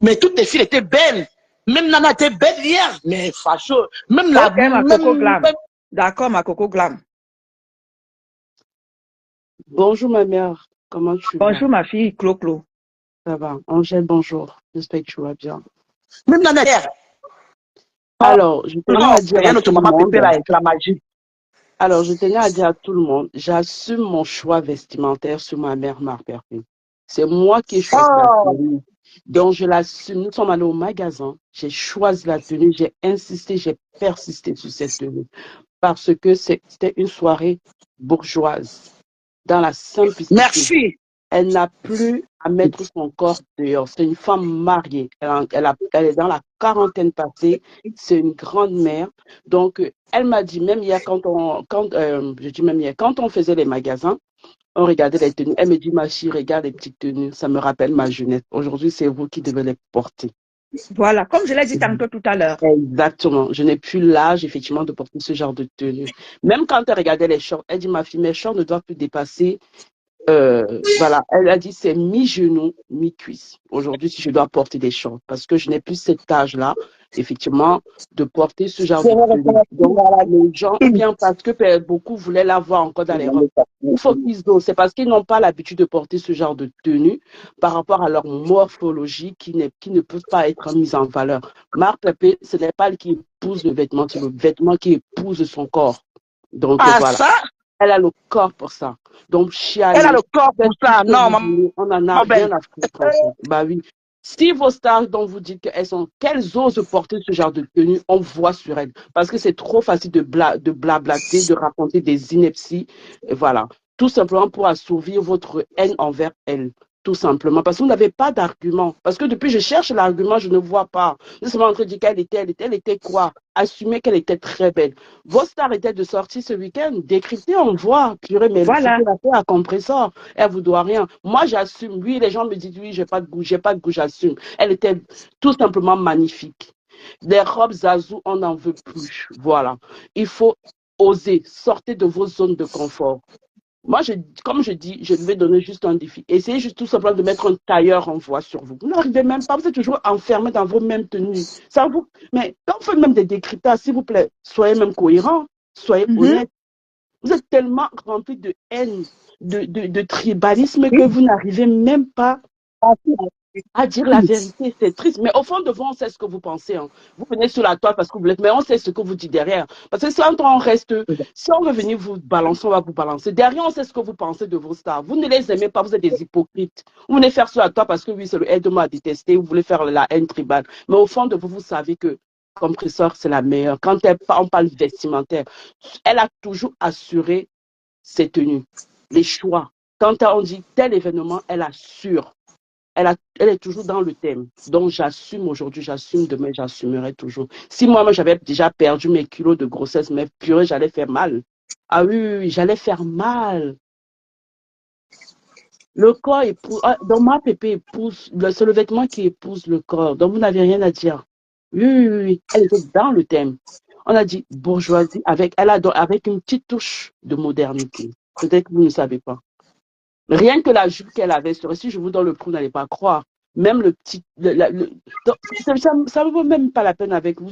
Speaker 2: Mais toutes les filles étaient belles. Même Nana était belle hier. Mais fâcheux. Même la.
Speaker 1: Ok, ma Coco Glam. D'accord, ma Coco Glam.
Speaker 3: Bonjour ma mère, comment tu vas?
Speaker 1: Bonjour, ma fille Clo-Clo.
Speaker 3: Ça va. Angèle, bonjour. J'espère que tu vas bien.
Speaker 2: Même Nana hier.
Speaker 3: Alors, je tenais
Speaker 2: Non,
Speaker 3: à dire
Speaker 2: rien
Speaker 3: à
Speaker 2: notre
Speaker 3: tout le
Speaker 2: maman
Speaker 3: monde.
Speaker 2: Pépé là, avec la magie.
Speaker 3: Alors, je tenais à dire à tout le monde, j'assume mon choix vestimentaire sur ma mère Marc-Perpé. C'est moi qui ai choisi la tenue. Donc, je l'assume. Nous sommes allés au magasin. J'ai choisi la tenue. J'ai insisté, j'ai persisté sur cette tenue. Parce que c'était une soirée bourgeoise. Dans la simplicité.
Speaker 2: Merci.
Speaker 3: Elle n'a plus à mettre son corps dehors. C'est une femme mariée. Elle est dans la quarantaine passée. C'est une grande mère. Donc, elle m'a dit, même hier, quand on faisait les magasins, on regardait les tenues. Elle me dit, ma chérie, regarde les petites tenues. Ça me rappelle ma jeunesse. Aujourd'hui, c'est vous qui devez les porter.
Speaker 1: Voilà, comme je l'ai dit tantôt tout à l'heure.
Speaker 3: Exactement. Je n'ai plus l'âge, effectivement, de porter ce genre de tenue. Même quand elle regardait les shorts, elle dit, ma fille, mes shorts ne doivent plus dépasser voilà, elle a dit c'est mi-genou, mi-cuisse. Aujourd'hui, si je dois porter des shorts, parce que je n'ai plus cet âge-là, effectivement, de porter ce genre de tenue. Donc, les gens, ou bien parce que beaucoup voulaient la voir encore dans les robes. Il faut qu'ils osent. C'est parce qu'ils n'ont pas l'habitude de porter ce genre de tenue par rapport à leur morphologie qui ne peuvent pas être mise en valeur. Marc Pépé, ce n'est pas elle qui épouse le vêtement, c'est le vêtement qui épouse son corps. Donc, voilà.
Speaker 2: Ça?
Speaker 3: Elle a le corps pour ça. Donc, chialer.
Speaker 2: Elle a le corps pour ça. Non, maman.
Speaker 3: On n'en a rien à foutre. En fait. Bah oui. Si vos stars dont vous dites qu'elles osent porter ce genre de tenue, on voit sur elles. Parce que c'est trop facile de blablater, de raconter des inepties. Et voilà. Tout simplement pour assouvir votre haine envers elles. Tout simplement. Parce que vous n'avez pas d'argument. Parce que depuis, je cherche l'argument, je ne vois pas. Nous sommes en train de dire qu'elle était quoi? Assumer qu'elle était très belle. Vos stars étaient de sortie ce week-end. Décryptez, on voit. Purée, mais
Speaker 1: Voilà.
Speaker 3: c'était la paix à compressor. Elle vous doit rien. Moi, j'assume. Oui, les gens me disent, oui, j'ai pas de goût, j'assume. Elle était tout simplement magnifique. Des robes Zazou, on n'en veut plus. Voilà. Il faut oser. Sortez de vos zones de confort. Moi, comme je dis, je vais donner juste un défi. Essayez juste tout simplement de mettre un tailleur en voie sur vous. Vous n'arrivez même pas, vous êtes toujours enfermé dans vos mêmes tenues. Mais quand vous faites même des décryptages, s'il vous plaît, soyez même cohérents, soyez honnêtes. Vous êtes tellement rempli de haine, de tribalisme que vous n'arrivez même pas à dire la vérité. C'est triste. Mais au fond de vous, on sait ce que vous pensez. Hein. Vous venez sur la toile parce que vous voulez, mais on sait ce que vous dites derrière. Parce que si on reste, si on veut venir vous balancer, on va vous balancer. Derrière, on sait ce que vous pensez de vos stars. Vous ne les aimez pas, vous êtes des hypocrites. Vous venez faire sur la toile parce que oui, c'est le aide-moi à détester, vous voulez faire la haine tribale. Mais au fond de vous, vous savez que Compressor, c'est la meilleure. Quand on parle vestimentaire, elle a toujours assuré ses tenues, les choix. Quand on dit tel événement, elle assure. Elle est toujours dans le thème. Donc, j'assume aujourd'hui, j'assume demain, j'assumerai toujours. Si moi, j'avais déjà perdu mes kilos de grossesse, mais purée, j'allais faire mal. Ah oui, oui, oui, j'allais faire mal. Le corps épouse, donc ma pépé épouse, c'est le vêtement qui épouse le corps. Donc, vous n'avez rien à dire. Oui, oui, oui, oui. Elle était dans le thème. On a dit bourgeoisie avec une petite touche de modernité. Peut-être que vous ne savez pas. Rien que la jupe qu'elle avait sur, si je vous donne le prix, vous n'allez pas croire. Même le petit, ça ne vaut même pas la peine avec vous.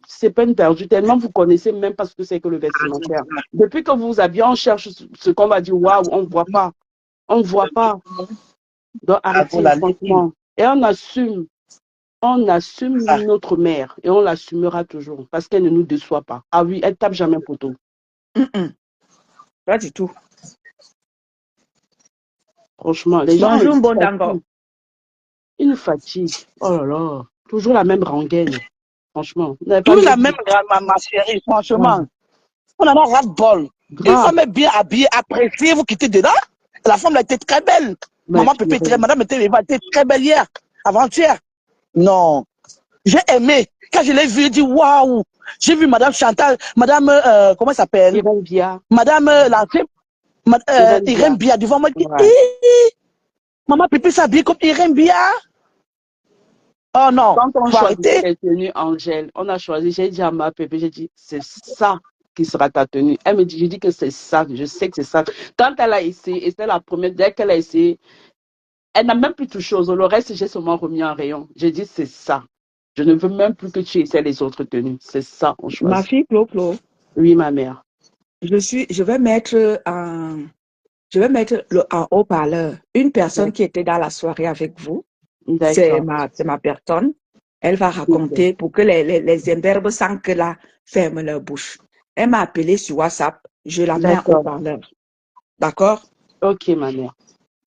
Speaker 3: C'est peine perdue, tellement vous connaissez même pas ce que c'est que le vestimentaire. Depuis que vous vous habillez, on cherche ce qu'on va dire, waouh, on ne voit pas. On ne voit pas. Donc arrêtez, franchement. Et on assume notre mère et on l'assumera toujours parce qu'elle ne nous déçoit pas. Ah oui, elle tape jamais un poteau.
Speaker 1: Pas du tout.
Speaker 3: Franchement, les gens.
Speaker 1: Bonjour, bon dango.
Speaker 3: Ils nous fatiguent. Oh là là. Toujours la même rengaine. Franchement.
Speaker 2: Toujours la même, ma chérie, franchement. On en a ras-le-bol. Une femme est bien habillée, appréciée, vous quittez dedans. La femme, elle était très belle. Maman Pépé, madame était très belle hier, avant-hier. Non. J'ai aimé. Quand je l'ai vue, j'ai dit waouh. J'ai vu madame Chantal, madame, comment elle s'appelle?
Speaker 3: Irène Bia.
Speaker 2: Madame, Irène Bia, devant moi. Ouais. Maman Pépé s'habille comme Irène Bia. Oh non.
Speaker 3: Quand on choisit les tenues Angèle, on a choisi, j'ai dit à ma Pépé, j'ai dit, c'est ça qui sera ta tenue. Elle me dit, je dis que c'est ça, je sais que c'est ça. Quand elle a essayé, et c'est la première, dès qu'elle a essayé, elle n'a même plus touché aux autres. Le reste, j'ai seulement remis en rayon. J'ai dit, c'est ça. Je ne veux même plus que tu essaies les autres tenues. C'est ça, on choisit.
Speaker 1: Ma fille, Clo.
Speaker 3: Oui, ma mère.
Speaker 1: Je vais mettre en haut-parleur une personne qui était dans la soirée avec vous. C'est ma personne. Elle va raconter pour que les imberbes sans que là ferment leur bouche. Elle m'a appelé sur WhatsApp. Je la mets en haut-parleur. D'accord?
Speaker 3: Ok, ma mère.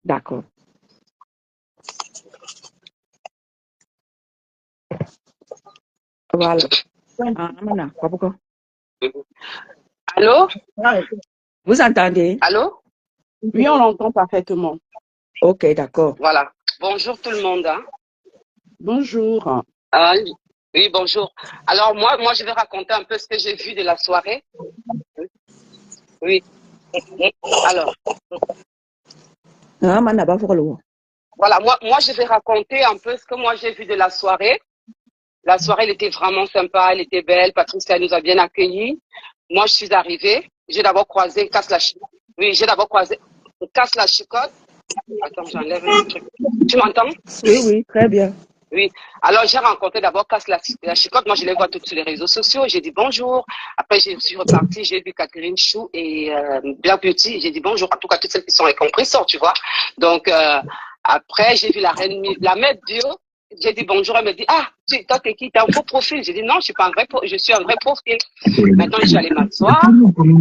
Speaker 1: D'accord. Voilà.
Speaker 4: Allô?
Speaker 1: Vous entendez?
Speaker 4: Allô?
Speaker 3: Oui, on l'entend parfaitement.
Speaker 1: Ok, d'accord.
Speaker 4: Voilà. Bonjour tout le monde. Hein.
Speaker 3: Bonjour.
Speaker 4: Oui, bonjour. Alors, moi, je vais raconter un peu ce que j'ai vu de la soirée. Oui. Alors.
Speaker 1: Voilà,
Speaker 4: moi, je vais raconter un peu ce que moi j'ai vu de la soirée. La soirée, elle était vraiment sympa, elle était belle. Patricia nous a bien accueillis. Moi, je suis arrivée. J'ai d'abord croisé Casse la Chicotte. Oui, j'ai d'abord croisé Casse la Chicotte. Attends, j'enlève le truc. Tu m'entends?
Speaker 1: Oui, très bien.
Speaker 4: Oui. Alors, j'ai rencontré d'abord Casse la Chicotte. Moi, je les vois toutes sur les réseaux sociaux. J'ai dit bonjour. Après, je suis repartie. J'ai vu Catherine Chou et Black Beauty. J'ai dit bonjour. En tout cas, toutes celles qui sont les compresseurs, tu vois. Donc, après, j'ai vu la mère Dio. J'ai dit bonjour, elle me dit, ah, toi, t'es qui? T'es un faux profil. J'ai dit, non, je suis un vrai profil. Maintenant, je suis allée m'asseoir.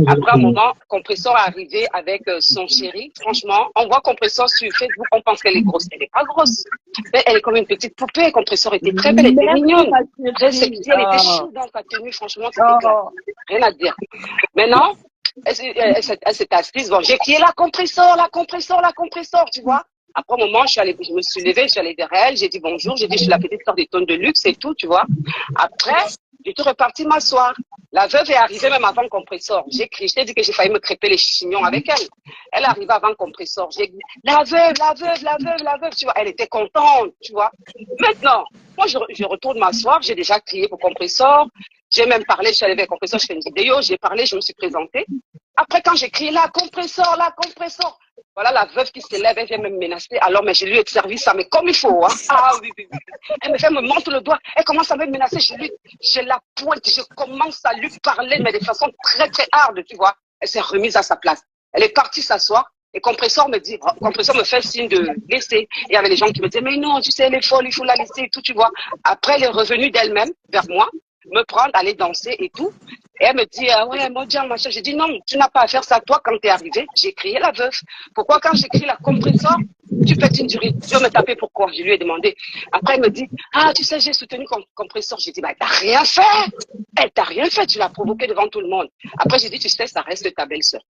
Speaker 4: Après un moment, Compressor est arrivé avec son chéri. Franchement, on voit Compressor sur Facebook, on pense qu'elle est grosse. Elle n'est pas grosse. Mais elle est comme une petite poupée. Compressor était très belle, elle était mignonne. Très sexy, elle était chou dans sa tenue. Franchement, c'était clair. Rien à dire. Maintenant, elle s'est assise. Bon, j'ai crié la Compressor, tu vois. Après un moment, je me suis levée, je suis allée derrière elle, j'ai dit bonjour, j'ai dit je suis la petite sœur des tonnes de luxe et tout, tu vois. Après, j'étais repartie m'asseoir. La veuve est arrivée même avant le compresseur. J'ai crié, je t'ai dit que j'ai failli me crêper les chignons avec elle. Elle est arrivée avant le compresseur. J'ai dit, la veuve, tu vois. Elle était contente, tu vois. Maintenant, moi, je retourne m'asseoir, j'ai déjà crié pour le compresseur. J'ai même parlé, je suis allée vers le compresseur, je fais une vidéo, j'ai parlé, je me suis présentée. Après, quand j'ai crié, la compresseur, voilà la veuve qui se lève, elle vient me menacer. Alors, mais je lui ai servi ça, mais comme il faut. Hein. Ah oui. Elle me montre le doigt. Elle commence à me menacer. Je la pointe. Je commence à lui parler, mais de façon très, très hard, tu vois. Elle s'est remise à sa place. Elle est partie s'asseoir. Et Compresseur Compresseur me fait signe de laisser. Et il y avait les gens qui me disaient, mais non, tu sais, elle est folle, il faut la laisser et tout, tu vois. Après, elle est revenue d'elle-même vers moi, me prendre, aller danser et tout. Et elle me dit, ouais, mon Dieu, machin. J'ai dit, non, tu n'as pas à faire ça. Toi, quand t'es arrivé, j'ai crié la veuve. Pourquoi, quand j'ai crié la Compresseur, tu pètes une durée? Tu veux me taper pourquoi? Je lui ai demandé. Après, elle me dit, ah, tu sais, j'ai soutenu Compresseur. J'ai dit, bah, t'as rien fait. Elle t'a rien fait. Tu l'as provoqué devant tout le monde. Après, j'ai dit, tu sais, ça reste ta belle-sœur.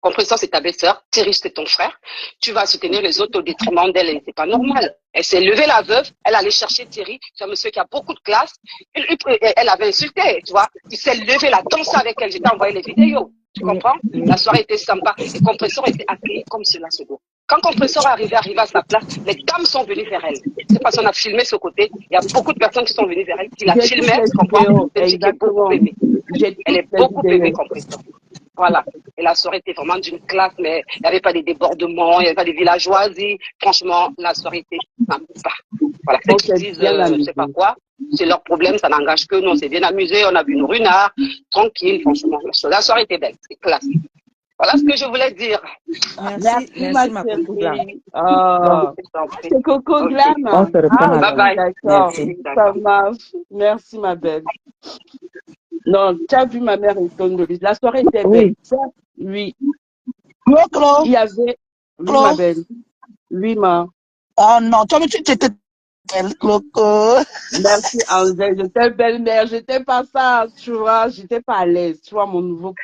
Speaker 4: Compresseur, c'est ta belle-sœur. Thierry, c'est ton frère. Tu vas soutenir les autres au détriment d'elle. C'est pas normal. Elle s'est levée la veuve. Elle allait chercher Thierry. C'est un monsieur qui a beaucoup de classe. Elle avait insulté, tu vois. Il s'est levé, la danse avec elle. J'ai envoyé les vidéos. Tu comprends? La soirée était sympa. Et Compresseur était accueilli comme cela se doit. Quand Compresseur est arrivé à sa place, les dames sont venues vers elle. C'est parce qu'on a filmé ce côté. Il y a beaucoup de personnes qui sont venues vers elle, qui la
Speaker 3: J'ai toutes
Speaker 4: filmaient,
Speaker 3: les
Speaker 4: tu comprends?
Speaker 3: vidéos,
Speaker 4: C'est qui est beaucoup
Speaker 3: exactement.
Speaker 4: aimée.
Speaker 3: J'ai
Speaker 4: Elle
Speaker 3: toutes
Speaker 4: est
Speaker 3: les
Speaker 4: beaucoup aimée,
Speaker 3: vidéos.
Speaker 4: Compresseur. Voilà. Et la soirée était vraiment d'une classe, mais il n'y avait pas des débordements, il n'y avait pas des villageoises. Franchement, la soirée était sympa. Voilà. Ceux
Speaker 3: On
Speaker 4: qui
Speaker 3: s'est
Speaker 4: disent,
Speaker 3: bien
Speaker 4: je sais pas
Speaker 3: amusé.
Speaker 4: quoi, c'est leur problème, ça n'engage que nous. On s'est bien amusé, on a bu nos runards, tranquille, franchement. La soirée était belle, c'est classe. Voilà ce que je voulais dire.
Speaker 3: Merci,
Speaker 1: Ma
Speaker 3: ma
Speaker 1: Coco Glam.
Speaker 3: chérie.
Speaker 4: Donc,
Speaker 3: Ah,
Speaker 4: je t'en prie.
Speaker 3: c'est Coco
Speaker 4: Ok.
Speaker 3: Glam.
Speaker 1: On se reprend
Speaker 3: Ah,
Speaker 1: à
Speaker 4: Bye
Speaker 3: ok,
Speaker 4: bye.
Speaker 3: d'accord.
Speaker 1: Merci.
Speaker 3: Ça
Speaker 4: D'accord.
Speaker 3: marche. Merci, ma belle. Non, tu as vu ma mère étonne de lui. La soirée était belle.
Speaker 1: Oui.
Speaker 3: Certes, oui.
Speaker 2: Clo,
Speaker 3: Il y avait. Oui, ma
Speaker 2: Clo.
Speaker 3: belle. Oui, ma.
Speaker 2: Ah non, toi, mais tu étais belle, Cloco.
Speaker 3: Merci, Angèle. J'étais belle-mère. J'étais pas ça, tu vois. J'étais pas à l'aise. Tu vois, mon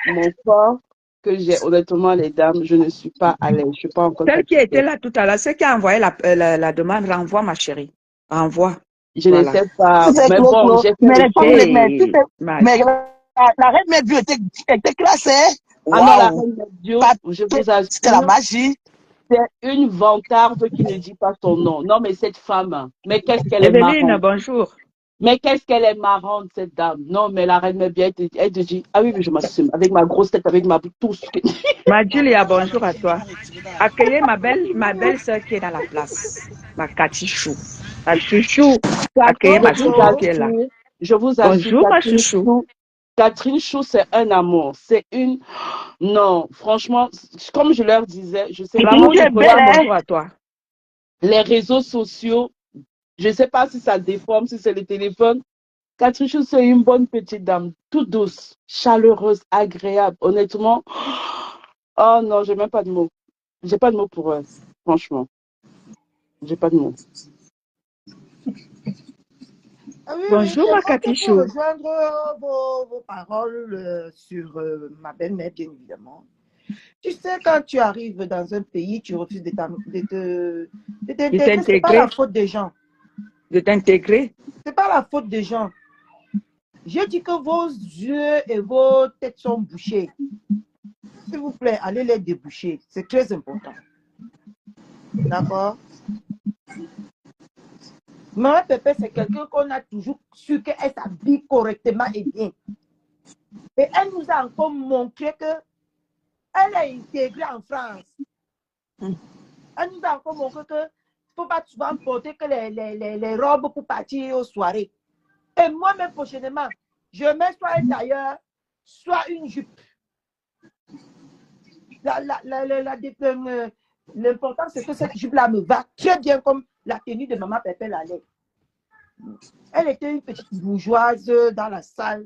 Speaker 3: corps que j'ai, honnêtement, les dames, je ne suis pas à l'aise. Je suis pas encore
Speaker 1: Celle qui était
Speaker 3: satisfaite.
Speaker 1: là tout à l'heure, celle qui a envoyé la demande, renvoie ma chérie. Renvoie.
Speaker 3: Je ne
Speaker 1: Voilà.
Speaker 3: sais pas.
Speaker 2: C'est
Speaker 3: Mais bon,
Speaker 2: Clo.
Speaker 3: j'ai fait
Speaker 2: Mais
Speaker 3: le
Speaker 2: les femmes,
Speaker 3: tour.
Speaker 2: mais
Speaker 1: Mage.
Speaker 2: la reine mère Dieu était classée.
Speaker 3: Ah non, la
Speaker 2: Waouh.
Speaker 3: reine Dieu,
Speaker 2: Pas-
Speaker 3: je vous
Speaker 2: C'était la
Speaker 3: assure,
Speaker 2: magie.
Speaker 3: c'est une vantarde qui ne dit pas son nom. Non, mais cette femme, mais qu'est-ce qu'elle est
Speaker 1: Evelyne,
Speaker 3: marrante.
Speaker 1: bonjour.
Speaker 3: Mais qu'est-ce qu'elle est marrante, cette dame. Non, mais la reine mère bien, elle te dit, ah oui, mais je m'assume, avec ma grosse tête, avec ma bouche, tout ce que...
Speaker 1: Ma Julia, bonjour à toi. Accueillez ma belle-sœur qui est dans la place. Ma Katichou. Ma chouchou. Accueillez ma chouchou qui est là.
Speaker 3: Je vous assure,
Speaker 1: Bonjour, ma chouchou.
Speaker 3: Catherine Chou, c'est un amour. C'est une... Non, franchement, comme je leur disais, je sais pas,
Speaker 1: L'amour
Speaker 2: Tu
Speaker 1: du
Speaker 2: es belle,
Speaker 1: Koya,
Speaker 2: hein?
Speaker 1: bonjour à toi.
Speaker 3: les réseaux sociaux, je ne sais pas si ça déforme, si c'est le téléphone. Catherine Chou, c'est une bonne petite dame, toute douce, chaleureuse, agréable. Honnêtement, oh non, j'ai même pas de mots. J'ai pas de mots pour elle, franchement. J'ai pas de mots.
Speaker 5: Ah oui, oui,
Speaker 1: Bonjour,
Speaker 5: je
Speaker 1: ma
Speaker 5: pense qu'il faut
Speaker 1: Katichou.
Speaker 5: rejoindre vos paroles sur ma belle-mère, bien évidemment. Tu sais, quand tu arrives dans un pays, tu refuses de
Speaker 1: De
Speaker 5: t'intégrer. C'est pas la
Speaker 1: t'intégrer.
Speaker 5: faute des gens.
Speaker 1: De t'intégrer.
Speaker 5: C'est pas la faute des gens. Je dis que vos yeux et vos têtes sont bouchés. S'il vous plaît, allez les déboucher. C'est très important. D'accord? Maman Pépé, c'est quelqu'un qu'on a toujours su qu'elle s'habille correctement et bien. Et elle nous a encore montré que elle est intégrée en France. Elle nous a encore montré que il ne faut pas souvent porter que les robes pour partir aux soirées. Et moi-même, prochainement, je mets soit un tailleur, soit une jupe. L'important, c'est que cette jupe-là me va très bien comme la tenue de maman Pépé l'allait. Elle était une petite bourgeoise dans la salle,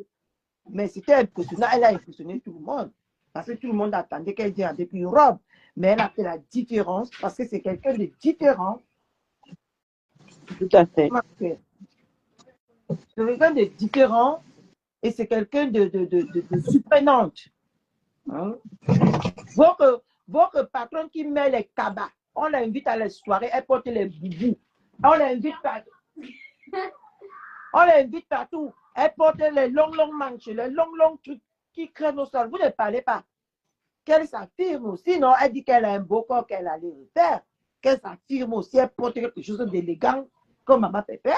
Speaker 5: mais c'était impressionnant. Elle a impressionné tout le monde. Parce que tout le monde attendait qu'elle vienne avec une robe. Mais elle a fait la différence parce que c'est quelqu'un de différent.
Speaker 3: Tout à fait.
Speaker 5: C'est quelqu'un de différent et c'est quelqu'un de surprenante. Hein? Votre patron qui met les cabas, on l'invite à la soirée, elle porte les boubous. On l'invite partout. Elle porte les longs manches, les longs trucs qui crèvent au sol. Vous ne parlez pas. Qu'elle s'affirme aussi, non? Elle dit qu'elle a un beau corps, qu'elle allait le faire. Qu'elle s'affirme aussi, elle porte quelque chose d'élégant comme maman Pépé.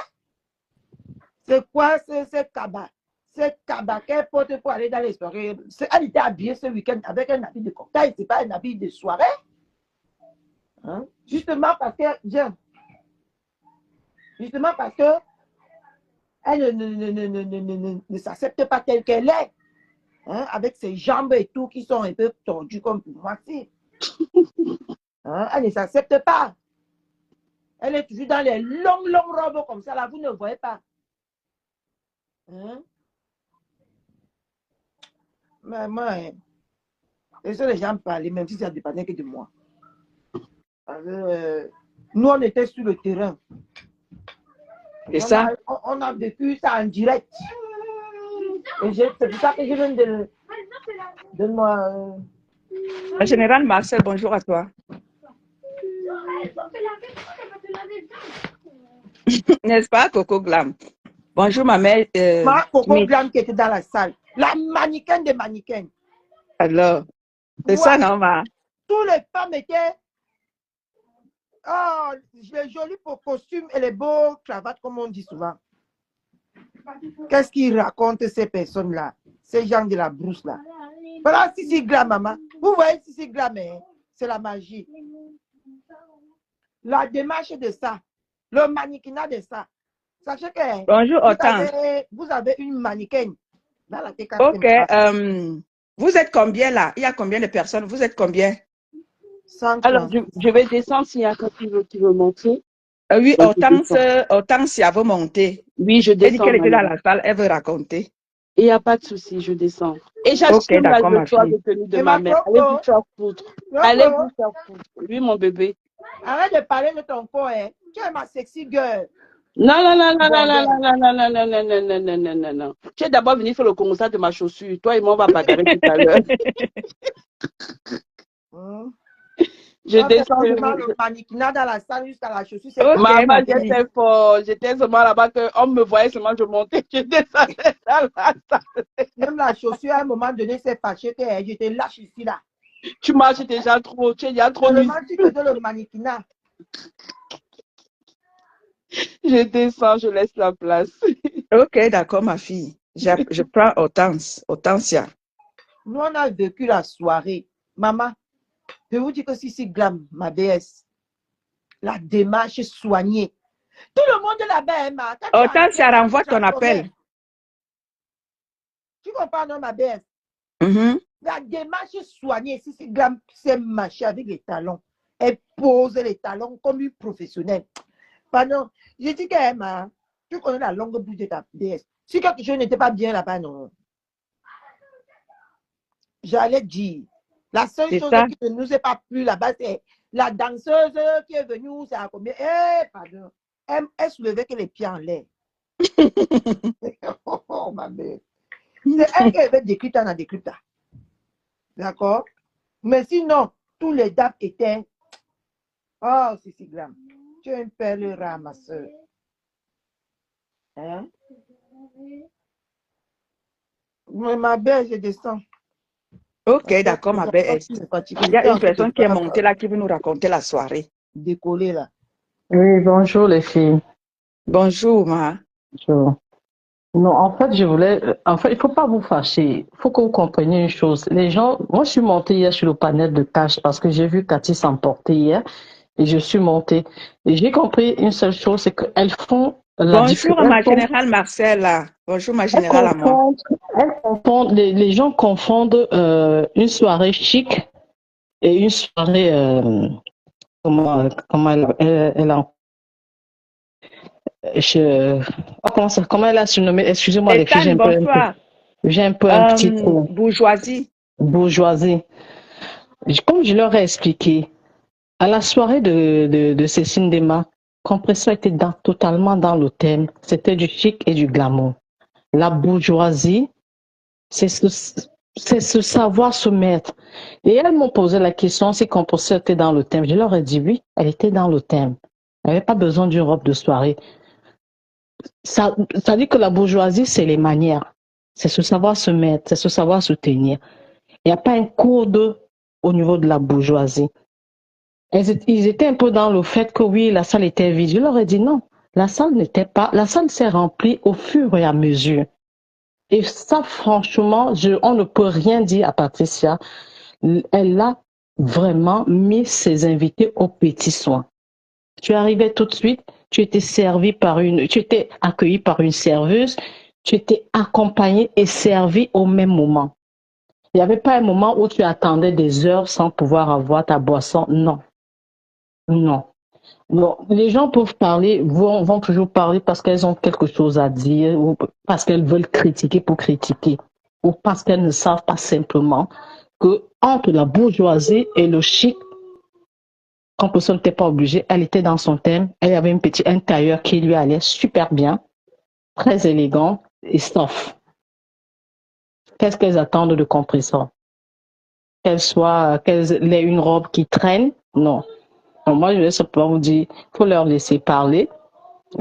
Speaker 5: C'est quoi ce cabas? Ce cabas qu'elle porte pour aller dans les soirées. Elle était habillée ce week-end avec un habit de cocktail, c'est pas un habit de soirée. Hein? Justement parce que elle ne s'accepte pas telle qu'elle est. Hein, avec ses jambes et tout qui sont un peu tordues comme pour moi. Si. Hein, elle ne s'accepte pas. Elle est toujours dans les longues robes comme ça, là, vous ne voyez pas. Hein? Mais moi, hein, laissez les gens parler, même si ça ne dépendait que de moi. Nous, on était sur le terrain.
Speaker 1: C'est ça.
Speaker 5: On a vécu ça en direct. C'est pour ça que je viens de moi.
Speaker 1: Le général Marcel, bonjour à toi. N'est-ce pas, Coco Glam? Bonjour, ma mère.
Speaker 5: Ma Coco Glam qui était dans la salle. La mannequin des mannequins.
Speaker 1: Alors, c'est ça, non, ma?
Speaker 5: Tous les femmes étaient. Oh, les jolis costumes et les beaux cravates, comme on dit souvent. Qu'est-ce qu'ils racontent ces personnes-là? Ces gens de la brousse-là. Voilà Sissi Glam, maman. Vous voyez Sissi Glam, hein? C'est la magie. La démarche de ça. Le mannequinat de ça. Sachez que
Speaker 1: bonjour,
Speaker 5: vous avez une mannequin dans la TK.
Speaker 1: Ok. Vous êtes combien là? Il y a combien de personnes? Vous êtes combien?
Speaker 3: Alors, je vais descendre s'il y a quelqu'un qui veut monter.
Speaker 1: Oui, autant si elle veut monter.
Speaker 3: Oui, je descends.
Speaker 1: Elle dit qu'elle était dans la salle, elle veut raconter.
Speaker 3: Il n'y a pas de souci, je descends. Et j'assume la victoire de tenue de ma mère. Allez vous faire foutre. Allez vous faire foutre. Lui, mon bébé.
Speaker 5: Arrête de parler de ton corps, hein. Tu es ma sexy girl.
Speaker 3: Non. Tu es d'abord venu faire le constat de ma chaussure. Toi et moi, on va bagarrer tout à l'heure. Je descends.
Speaker 5: Le mannequinat dans la salle jusqu'à la chaussure.
Speaker 3: Maman, j'étais fort. J'étais seulement là-bas qu'on me voyait seulement, je montais. Je descendais dans la salle.
Speaker 5: Même la chaussure, à un moment donné, c'est fâché que je te lâche ici, là.
Speaker 3: Tu marches déjà trop. Tu es déjà trop.
Speaker 5: Tu faisais le mannequinat.
Speaker 3: Je descends, je laisse la place.
Speaker 1: Ok, d'accord, ma fille. Je prends Hortensia.
Speaker 5: Nous, on a vécu la soirée. Maman, je vous dis que Sissi Glam, ma déesse, la démarche soignée. Tout le monde là-bas,
Speaker 1: Hortensia, renvoie ton appel.
Speaker 5: Tu comprends, non, ma déesse? La démarche soignée, Sissi Glam, c'est marcher avec les talons. Elle pose les talons comme une professionnelle. Pardon, je dis que tu connais la longue bouche de ta déesse. Si quelque chose n'était pas bien là-bas, non. J'allais dire. La seule chose qui ne nous est pas plu là-bas, c'est la danseuse qui est venue, c'est à combien? Pardon. Elle soulevait que les pieds en l'air. Oh, ma mère. C'est elle qui avait décrypté, on a décrypté. D'accord? Mais sinon, tous les dates étaient. Oh, Sissi Glam. Tu es une perle rare, ma soeur. Hein? Mais ma belle, je descends.
Speaker 1: Ok, d'accord, ma belle. Il y a une personne qui est montée là qui veut nous raconter la soirée.
Speaker 5: Décoller là.
Speaker 6: Oui, bonjour les filles.
Speaker 1: Bonjour, ma.
Speaker 6: Bonjour. Non, en fait, il ne faut pas vous fâcher. Il faut que vous compreniez une chose. Les gens, moi, je suis montée hier sur le panel de tâches parce que j'ai vu Cathy s'emporter hier et je suis montée. Et j'ai compris une seule chose, c'est qu'elles font la
Speaker 1: différence. Bonjour, ma générale Marcel, là. Bonjour, ma générale à moi.
Speaker 6: Les gens confondent une soirée chic et une soirée, comment elle a... comment elle a surnommé? Excusez-moi, les filles, j'ai un peu un petit trou.
Speaker 1: Bourgeoisie.
Speaker 6: Bourgeoisie. Comme je leur ai expliqué, à la soirée de Cécile Dema, Compression était totalement dans le thème. C'était du chic et du glamour. La bourgeoisie, c'est ce savoir se mettre. Et elles m'ont posé la question si Compression était dans le thème. Je leur ai dit oui, elle était dans le thème. Elle n'avait pas besoin d'une robe de soirée. Ça dit que la bourgeoisie, c'est les manières. C'est ce savoir se mettre, c'est ce savoir se tenir. Il n'y a pas un code au niveau de la bourgeoisie. Ils étaient un peu dans le fait que oui, la salle était vide. Je leur ai dit non, la salle n'était pas, la salle s'est remplie au fur et à mesure. Et ça, franchement, on ne peut rien dire à Patricia. Elle a vraiment mis ses invités au petit soin. Tu arrivais tout de suite, tu étais accueilli par une serveuse, tu étais accompagné et servi au même moment. Il n'y avait pas un moment où tu attendais des heures sans pouvoir avoir ta boisson. Non, non. Bon, les gens peuvent parler, vont toujours parler parce qu'elles ont quelque chose à dire ou parce qu'elles veulent critiquer pour critiquer ou parce qu'elles ne savent pas simplement que entre la bourgeoisie et le chic, quand personne n'était pas obligée, elle était dans son thème, elle avait une petite intérieur qui lui allait super bien, très élégant et soft. Qu'est-ce qu'elles attendent de compresseur? Qu'elle ait une robe qui traîne? Non. Donc, moi, je vais simplement vous dire, il faut leur laisser parler.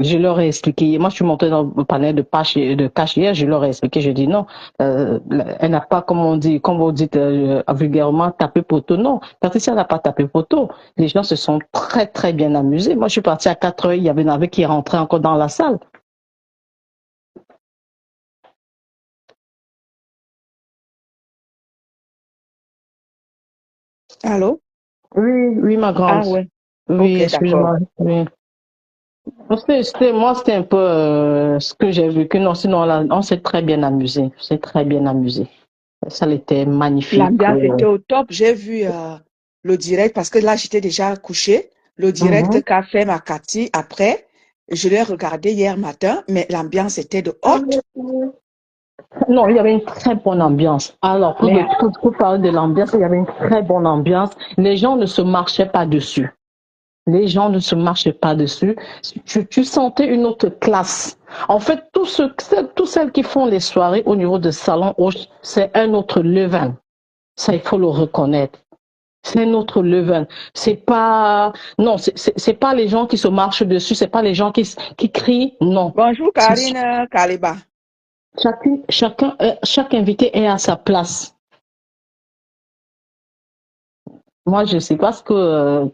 Speaker 6: Je leur ai expliqué. Moi, je suis montée dans le panel de cash hier, je leur ai expliqué. Je dis non, elle n'a pas, comme on dit, comme vous dites vulgairement, tapé poteau. Non, Patricia n'a pas tapé poteau. Les gens se sont très, très bien amusés. Moi, je suis partie à 4 heures. Il y avait un qui rentrait encore dans la salle.
Speaker 1: Allô?
Speaker 6: Oui, oui, ma grande.
Speaker 1: Ah ouais.
Speaker 6: Oui,
Speaker 1: Ok,
Speaker 6: excuse-moi.
Speaker 1: d'accord.
Speaker 6: Oui. Moi, c'était un peu ce que j'ai vécu. Non, sinon, là, on s'est très bien amusé. C'est très bien amusé. Ça était magnifique.
Speaker 1: L'ambiance était au top. J'ai vu le direct parce que là, j'étais déjà couchée. Le direct qu'a fait ma Cathy après, je l'ai regardé hier matin, mais l'ambiance était de haute.
Speaker 6: Non, il y avait une très bonne ambiance. Alors,
Speaker 1: Mais
Speaker 6: pour parler de l'ambiance, il y avait une très bonne ambiance. Les gens ne se marchaient pas dessus. Les gens ne se marchaient pas dessus. Tu sentais une autre classe. En fait, tous celles qui font les soirées au niveau de Salon Hoche, c'est un autre levain. Ça, il faut le reconnaître. C'est un autre levain. C'est pas, non, c'est pas les gens qui se marchent dessus, c'est pas les gens qui crient, non.
Speaker 1: bonjour
Speaker 6: C'est
Speaker 1: Karine Kaliba.
Speaker 6: chaque invité est à sa place. Moi, je sais parce que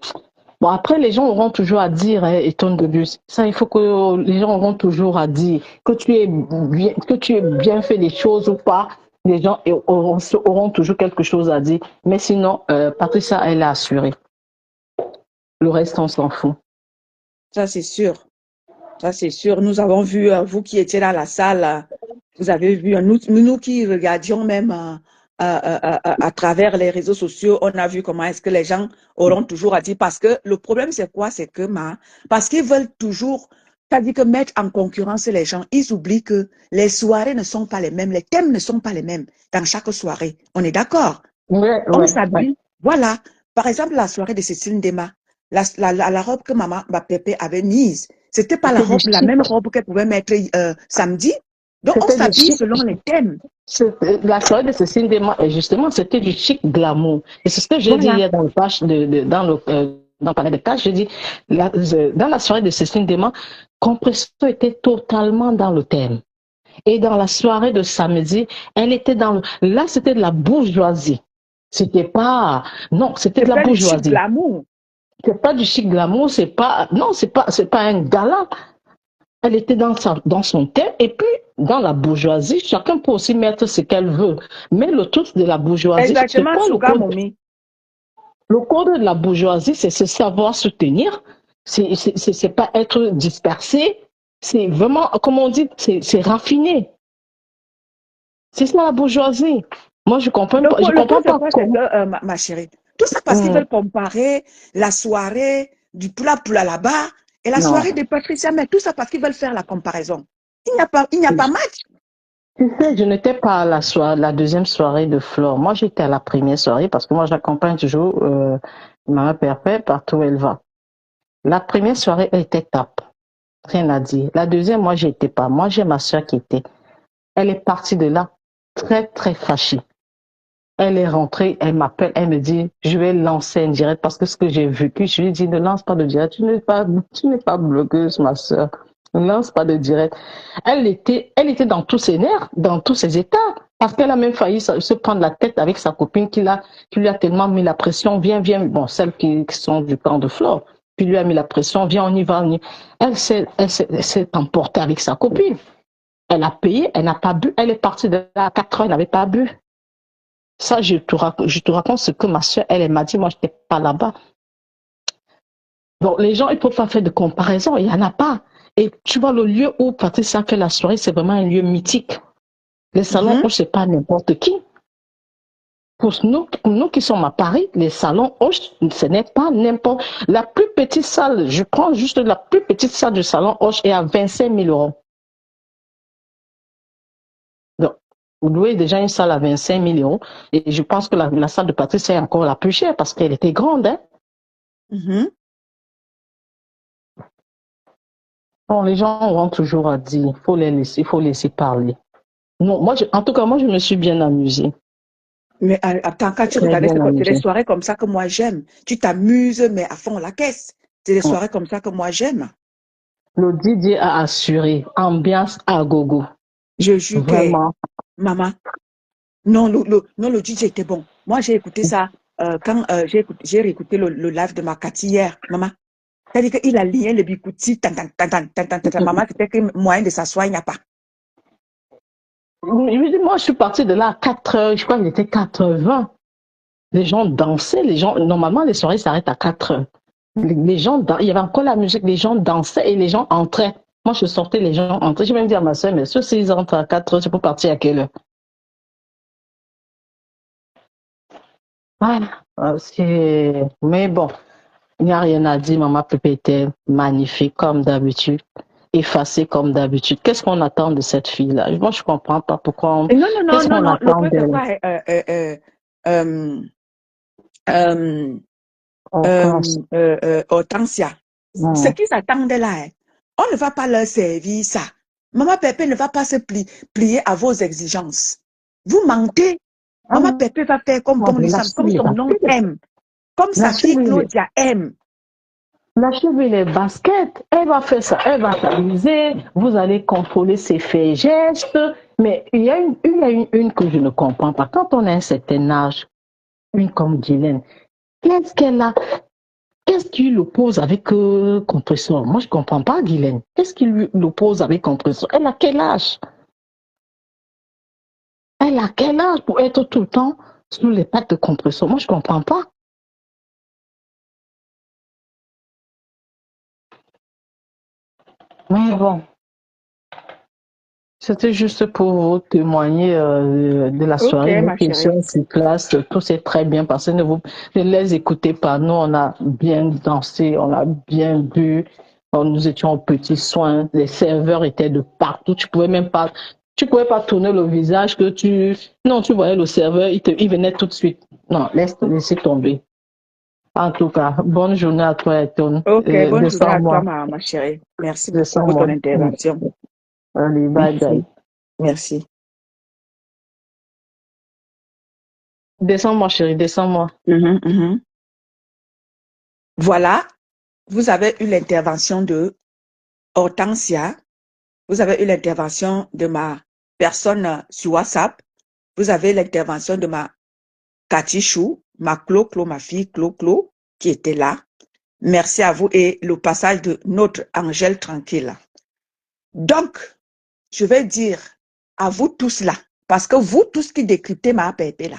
Speaker 6: bon, après, les gens auront toujours à dire, hein, étonne de Dieu. Ça, il faut que les gens auront toujours à dire que tu aies bien fait des choses ou pas. Les gens auront toujours quelque chose à dire. Mais sinon, Patricia, elle a assuré. Le reste, on s'en fout.
Speaker 1: Ça, c'est sûr. Ça, c'est sûr. Nous avons vu, vous qui étiez dans la salle, vous avez vu, nous qui regardions même à travers les réseaux sociaux, on a vu comment est-ce que les gens auront toujours à dire. Parce que le problème, c'est quoi? C'est que, parce qu'ils veulent toujours, c'est-à-dire que mettre en concurrence les gens, ils oublient que les soirées ne sont pas les mêmes, les thèmes ne sont pas les mêmes dans chaque soirée. On est d'accord?
Speaker 6: Ouais,
Speaker 1: On
Speaker 6: ouais, ouais.
Speaker 1: s'habille. Voilà. Par exemple, la soirée de Cécile Ndema, la robe que maman Pépé avait mise, c'était pas
Speaker 6: C'était du
Speaker 1: la
Speaker 6: chic.
Speaker 1: même robe qu'elle pouvait mettre samedi. Donc, on
Speaker 6: C'était du
Speaker 1: s'habille
Speaker 6: chic.
Speaker 1: selon les thèmes.
Speaker 6: La soirée de Cécile Diamant, justement, c'était du chic glamour. Et c'est ce que j'ai dit
Speaker 1: Voilà.
Speaker 6: hier dans le page dans le panel de tâches. J'ai dit, dans la soirée de Cécile Diamant, Compresso était totalement dans le thème. Et dans la soirée de samedi, elle était là, c'était de la bourgeoisie. C'était pas, non, c'était de la
Speaker 1: C'était du chic
Speaker 6: bourgeoisie.
Speaker 1: glamour.
Speaker 6: C'est pas du chic glamour, non, c'est pas un gala. Elle était dans son thème. Et puis, dans la bourgeoisie, chacun peut aussi mettre ce qu'elle veut. Mais le truc de la bourgeoisie, c'est
Speaker 1: Exactement,
Speaker 6: quoi le
Speaker 1: Souga
Speaker 6: code?
Speaker 1: Momi.
Speaker 6: Le code de la bourgeoisie, c'est se savoir se tenir. C'est pas être dispersé. C'est vraiment, comme on dit, c'est raffiné. C'est ça la bourgeoisie. Moi, je comprends pas, je
Speaker 1: Le point,
Speaker 6: comprends
Speaker 1: c'est
Speaker 6: pas
Speaker 1: quoi, c'est
Speaker 6: comment.
Speaker 1: que, ma chérie, tout ça parce qu'ils
Speaker 6: Hum,
Speaker 1: veulent comparer la soirée du Poula là-bas et la
Speaker 6: non.
Speaker 1: soirée de Patricia, mais tout ça parce qu'ils veulent faire la comparaison. Il n'y a pas match.
Speaker 6: Tu sais, je n'étais pas à la deuxième soirée de Flore. Moi, j'étais à la première soirée parce que moi, j'accompagne toujours Maman Perpète partout où elle va. La première soirée, elle était top. Rien à dire. La deuxième, moi, j'étais pas. Moi, j'ai ma soeur qui était. Elle est partie de là très, très fâchée. Elle est rentrée, elle m'appelle, elle me dit, je vais lancer un direct parce que ce que j'ai vécu, je lui ai dit, ne lance pas de direct. Tu n'es pas blogueuse, ma soeur. Ne lance pas de direct. Elle était dans tous ses nerfs, dans tous ses états. Parce qu'elle a même failli se prendre la tête avec sa copine qui lui a tellement mis la pression. Viens, viens. Bon, celles qui sont du camp de Flore. Puis lui a mis la pression. Viens, on y va. Elle s'est emportée avec sa copine. Elle a payé, elle n'a pas bu. Elle est partie de là à 4 heures, elle n'avait pas bu. Ça, je te raconte ce que ma soeur, elle m'a dit. Moi, je n'étais pas là-bas. Donc, les gens, ils ne peuvent pas faire de comparaison. Il n'y en a pas. Et tu vois, le lieu où Patricia fait la soirée, c'est vraiment un lieu mythique. Les salons,
Speaker 1: Mhm.
Speaker 6: ce n'est pas n'importe qui. Pour nous qui sommes à Paris, les salons Hoche, ce n'est pas n'importe. La plus petite salle, je prends juste la plus petite salle du salon Hoche est à 25 000 euros. Donc, vous louez déjà une salle à 25 000 euros. Et je pense que la salle de Patrice est encore la plus chère parce qu'elle était grande. Hein? Bon, les gens vont toujours à dire, il faut laisser parler. Non, en tout cas, moi, je me suis bien amusée.
Speaker 1: Mais attends, quand tu regardais, c'est des soirées comme ça que moi j'aime. Tu t'amuses, mais à fond la caisse. C'est des soirées comme ça que moi j'aime.
Speaker 6: Le DJ a assuré, ambiance à gogo.
Speaker 1: Je jure
Speaker 6: Vraiment.
Speaker 1: Maman, non, le DJ était bon. Moi, j'ai écouté ça quand j'ai réécouté le live de ma Cathy hier, maman. C'est-à-dire qu'il a lié le bikouti, maman, c'était que moyen de s'asseoir, il n'y a pas.
Speaker 6: Moi, je suis partie de là à 4 heures, je crois qu'il était 4h20. Les gens dansaient, normalement, les soirées s'arrêtent à 4 heures. Les gens, il y avait encore la musique, les gens dansaient et les gens entraient. Moi, je sortais, les gens entraient. J'ai même dit à ma soeur, mais ceux, s'ils entrent à 4 heures, c'est pour partir à quelle heure? Voilà. Mais bon, il n'y a rien à dire. Maman Pépé était magnifique comme d'habitude, effacée comme d'habitude. Qu'est-ce qu'on attend de cette fille-là? Moi, je ne comprends pas pourquoi on...
Speaker 1: Non,
Speaker 6: le
Speaker 1: truc c'est quoi? Hortensia. Ce qu'ils attendaient là, on ne va pas leur servir ça. Maman Pépé ne va pas se plier à vos exigences. Vous mentez. Maman Pépé va faire comme bon lui semble, comme son nom aime, comme sa fille Claudia aime.
Speaker 6: Lâchez-lui les baskets, elle va faire ça, elle va s'amuser, vous allez contrôler ses faits et gestes, mais il y a une que je ne comprends pas. Quand on a un certain âge, une comme Guylaine, qu'est-ce qu'elle a? Qu'est-ce qui l'oppose avec Compressor? Moi, je ne comprends pas, Guylaine. Qu'est-ce qui l'oppose avec Compressor? Elle a quel âge? Elle a quel âge pour être tout le temps sous les pattes de Compressor? Moi, je ne comprends pas. Mais bon, c'était juste pour vous témoigner de la soirée.
Speaker 1: Ma chérie.
Speaker 6: Sur place, tout s'est très bien passé. Ne les écoutez pas. Nous, on a bien dansé, on a bien bu. Nous étions aux petits soins. Les serveurs étaient de partout. Tu pouvais pas tourner le visage non, tu voyais le serveur, il venait tout de suite. Non, laissez tomber. En tout cas, bonne journée à toi, Eton.
Speaker 1: Ok, bonne journée à toi, ma chérie. Merci beaucoup pour ton intervention.
Speaker 6: Allez, bye bye.
Speaker 1: Merci.
Speaker 6: Descends-moi, chérie, descends-moi.
Speaker 1: Voilà, vous avez eu l'intervention de Hortensia. Vous avez eu l'intervention de ma personne sur WhatsApp. Vous avez l'intervention de ma Cathy Chou, ma Clo, ma fille Clo, qui était là. Merci à vous et le passage de notre Angèle tranquille. Donc, je vais dire à vous tous là, parce que vous tous qui décryptez ma pépé là,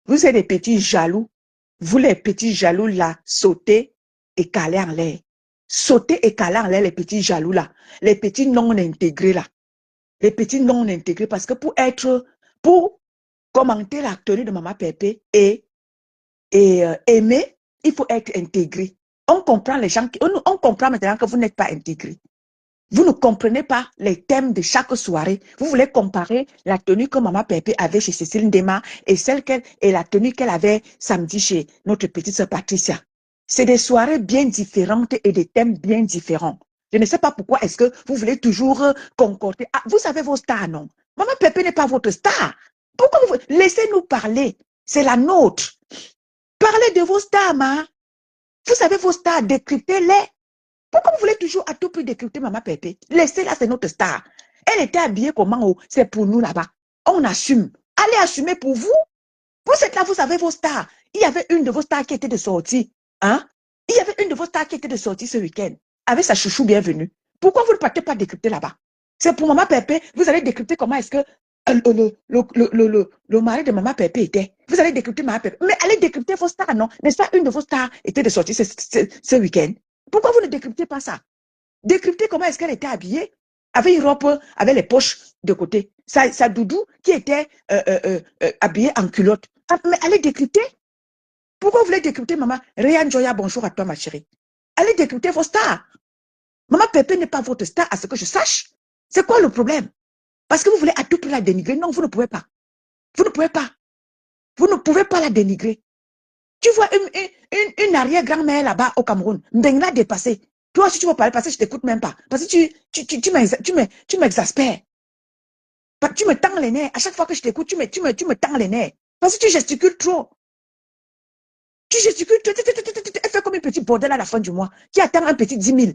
Speaker 1: vous êtes des petits jaloux. Vous les petits jaloux là, sautez et calez en l'air. Sautez et calez en l'air les petits jaloux là, les petits non intégrés là. Les petits non intégrés parce que pour commenter la tenue de Maman Pépé et aimer, il faut être intégré. On comprend les gens, on comprend maintenant que vous n'êtes pas intégré. Vous ne comprenez pas les thèmes de chaque soirée. Vous voulez comparer la tenue que Maman Pépé avait chez Cécile Ndema et la tenue qu'elle avait samedi chez notre petite sœur Patricia. C'est des soirées bien différentes et des thèmes bien différents. Je ne sais pas pourquoi est-ce que vous voulez toujours concorder. Ah, vous avez vos stars, non? Maman Pépé n'est pas votre star. Pourquoi laissez-nous parler? C'est la nôtre. Parlez de vos stars, ma. Vous savez vos stars, décryptez-les. Pourquoi vous voulez toujours à tout prix décrypter Maman Pépé? Laissez-la, c'est notre star. Elle était habillée comment? C'est pour nous là-bas. On assume. Allez assumer pour vous. Vous êtes là, vous avez vos stars. Il y avait une de vos stars qui était de sortie. Hein? Il y avait une de vos stars qui était de sortie ce week-end. Avec sa chouchou bienvenue. Pourquoi vous ne partez pas décrypter là-bas? C'est pour Maman Pépé. Vous allez décrypter comment est-ce que le mari de Maman Pépé était. Vous allez décrypter Maman Pépé. Mais allez décrypter vos stars, non? N'est-ce pas une de vos stars était de sortie ce week-end? Pourquoi vous ne décryptez pas ça? Décryptez comment est-ce qu'elle était habillée avec une robe, avec les poches de côté. Sa doudou qui était habillée en culotte. Ah, mais allez décrypter. Pourquoi vous voulez décrypter, maman? Réan Joya, bonjour à toi, ma chérie. Allez décrypter vos stars. Maman Pépé n'est pas votre star, à ce que je sache. C'est quoi le problème? Parce que vous voulez à tout prix la dénigrer. Non, vous ne pouvez pas. Vous ne pouvez pas. Vous ne pouvez pas la dénigrer. Tu vois une arrière-grand-mère là-bas au Cameroun, Mbeng l'a dépassé. Toi, si tu veux parler, parce que je ne t'écoute même pas. Parce que tu m'exaspères. Tu me tends les nerfs. À chaque fois que je t'écoute, tu me tends les nerfs. Parce que tu gesticules trop. Tu gesticules, elle fait comme un petit bordel à la fin du mois, qui attend un petit 10 000,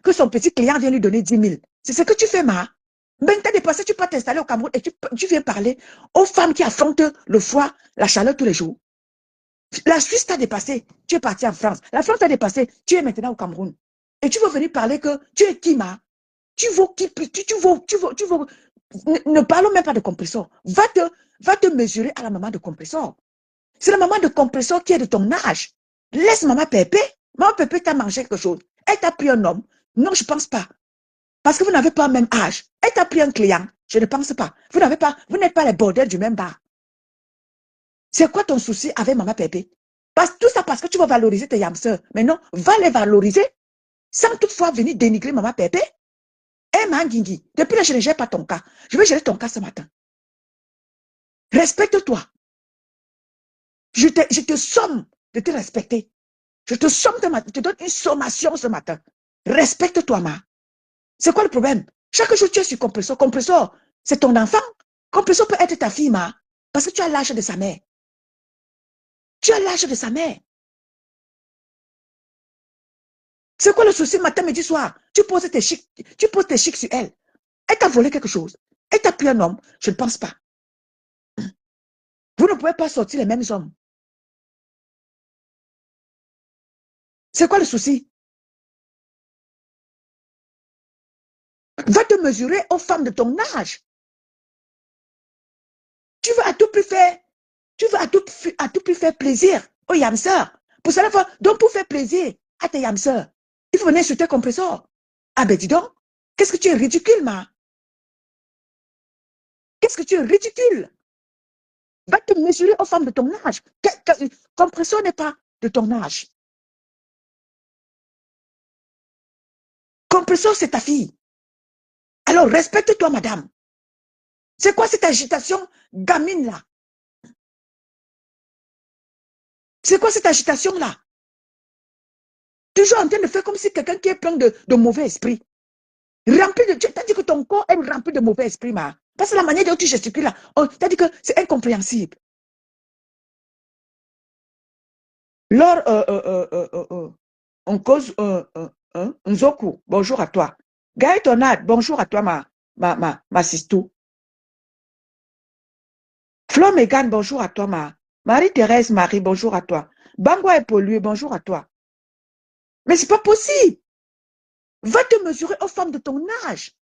Speaker 1: que son petit client vienne lui donner 10 000. C'est ce que tu fais, ma. Ben, t'as dépassé, tu peux t'installer au Cameroun et tu viens parler aux femmes qui affrontent le froid, la chaleur tous les jours. La Suisse t'a dépassé, tu es parti en France. La France t'a dépassé, tu es maintenant au Cameroun. Et tu veux venir parler que tu es qui, ma? Tu vaux qui? Ne parlons même pas de compresseur. Va te mesurer à la maman de compresseur. C'est la maman de compresseur qui est de ton âge. Laisse maman Pépé. Maman Pépé t'a mangé quelque chose. Elle t'a pris un homme. Non, je ne pense pas. Parce que vous n'avez pas le même âge. Elle t'a pris un client. Je ne pense pas. Vous n'êtes pas les bordels du même bar. C'est quoi ton souci avec maman Pépé? Tout ça parce que tu vas valoriser tes yamseurs. Mais non, va les valoriser sans toutefois venir dénigrer maman Pépé. Eh, Manguingui, depuis là, je ne gère pas ton cas. Je vais gérer ton cas ce matin. Respecte-toi. Je te somme de te respecter. Je te donne une sommation ce matin. Respecte-toi, ma. C'est quoi le problème? Chaque jour, tu es sur compresseur. Compresseur, c'est ton enfant. Compresseur peut être ta fille, ma. Parce que tu as l'âge de sa mère. Tu as l'âge de sa mère. C'est quoi le souci matin, midi, soir? Tu poses tes chics sur elle. Elle t'a volé quelque chose. Elle t'a pris un homme. Je ne pense pas. Vous ne pouvez pas sortir les mêmes hommes. C'est quoi le souci? Va te mesurer aux femmes de ton âge. Tu veux à tout prix faire plaisir aux yamseurs. Pour cela, donc pour faire plaisir à tes yamseurs, il faut venir sur tes compresseurs. Ah ben dis donc, qu'est-ce que tu es ridicule, ma? Qu'est-ce que tu es ridicule? Va te mesurer aux femmes de ton âge. Compresseur n'est pas de ton âge. Compresseur, c'est ta fille. Alors respecte-toi, madame. C'est quoi cette agitation gamine là? C'est quoi cette agitation là? Toujours en train de faire comme si quelqu'un qui est plein de mauvais esprit. Rempli de... Tu as dit que ton corps est rempli de mauvais esprit, ma. Parce que la manière dont tu gesticules là, tu as dit que c'est incompréhensible. Lors, on cause Nzoku, bonjour à toi. Gaëtonade, bonjour à toi, ma sistou. Flo Megan, bonjour à toi, ma. Marie-Thérèse, Marie, bonjour à toi. Bangwa est pollué, bonjour à toi. Mais c'est pas possible. Va te mesurer aux femmes de ton âge.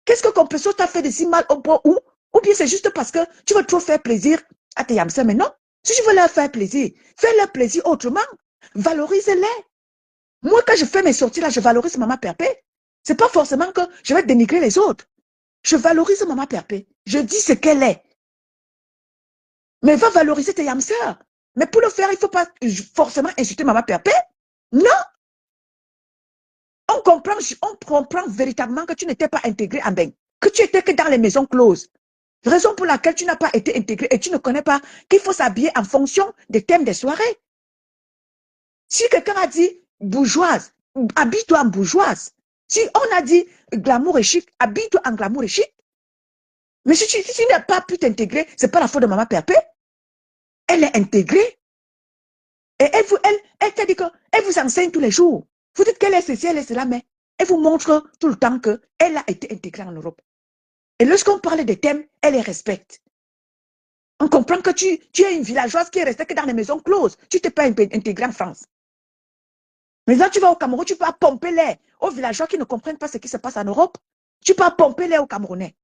Speaker 1: Qu'est-ce que Compresseur t'a fait de si mal au point où? Ou bien c'est juste parce que tu veux trop faire plaisir à tes yamsers, mais non. Si tu veux leur faire plaisir, fais-leur plaisir autrement. Valorise-les. Moi, quand je fais mes sorties là, je valorise maman Pépé. C'est pas forcément que je vais dénigrer les autres. Je valorise maman Pépé. Je dis ce qu'elle est. Mais va valoriser tes yamsers. Mais pour le faire, il ne faut pas forcément insulter maman Pépé. Non. On comprend véritablement que tu n'étais pas intégré en Beng. Que tu étais que dans les maisons closes. Raison pour laquelle tu n'as pas été intégré et tu ne connais pas qu'il faut s'habiller en fonction des thèmes des soirées. Si quelqu'un a dit bourgeoise, habille-toi en bourgeoise. Si on a dit glamour et chic, habille-toi en glamour et chic. Mais si tu n'as pas pu t'intégrer, ce n'est pas la faute de maman Pépé. Elle est intégrée. Et elle t'a dit qu'elle vous enseigne tous les jours. Vous dites qu'elle est ceci, elle est cela, mais elle vous montre tout le temps qu'elle a été intégrée en Europe. Et lorsqu'on parle des thèmes, elle les respecte. On comprend que tu es une villageoise qui est restée que dans les maisons closes. Tu ne t'es pas intégrée en France. Mais là, tu vas au Cameroun, tu peux pomper l'air aux villageois qui ne comprennent pas ce qui se passe en Europe. Tu peux pomper l'air aux Camerounais.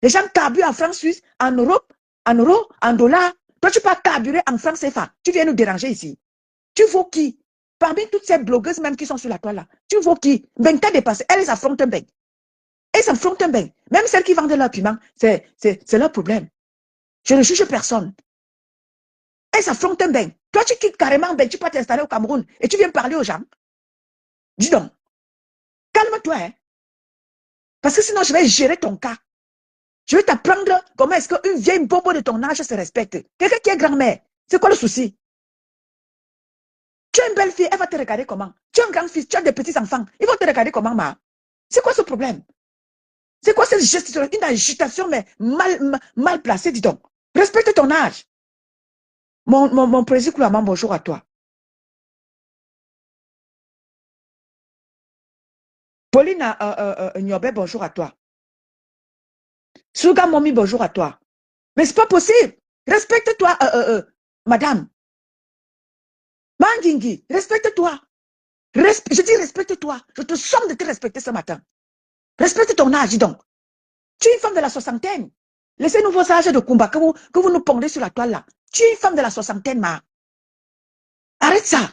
Speaker 1: Les gens carburent en France suisse, en Europe, en euros, en dollars. Toi, tu peux carburer en France CFA. Tu viens nous déranger ici. Tu vaux qui? Parmi toutes ces blogueuses même qui sont sur la toile là, tu vaux qui? Ben, t'as dépassé. Elles affrontent un Ben. Elles affrontent un Ben. Même celles qui vendent leur piment, c'est leur problème. Je ne juge personne. Et ça fronte un bain. Toi, tu quittes carrément, ben, tu peux t'installer au Cameroun et tu viens parler aux gens. Dis donc, calme-toi, hein. Parce que sinon, je vais gérer ton cas. Je vais t'apprendre comment est-ce qu'une vieille bobo de ton âge se respecte. Quelqu'un qui est grand-mère, c'est quoi le souci? Tu as une belle fille, elle va te regarder comment? Tu as un grand-fils, tu as des petits-enfants, ils vont te regarder comment, ma? C'est quoi ce problème? C'est quoi cette gestion? Une agitation, mais mal placée, dis donc. Respecte ton âge. Mon président, bonjour à toi. Pauline Nyobe, bonjour à toi. Suga Momi, bonjour à toi. Mais c'est pas possible. Respecte-toi, madame. Mangingi, respecte-toi. Je dis respecte-toi. Je te somme de te respecter ce matin. Respecte ton âge, dis donc. Tu es une femme de la soixantaine. Laissez-nous vos âges de combat que vous nous pondez sur la toile là. Tu es une femme de la soixantaine, ma. Arrête ça.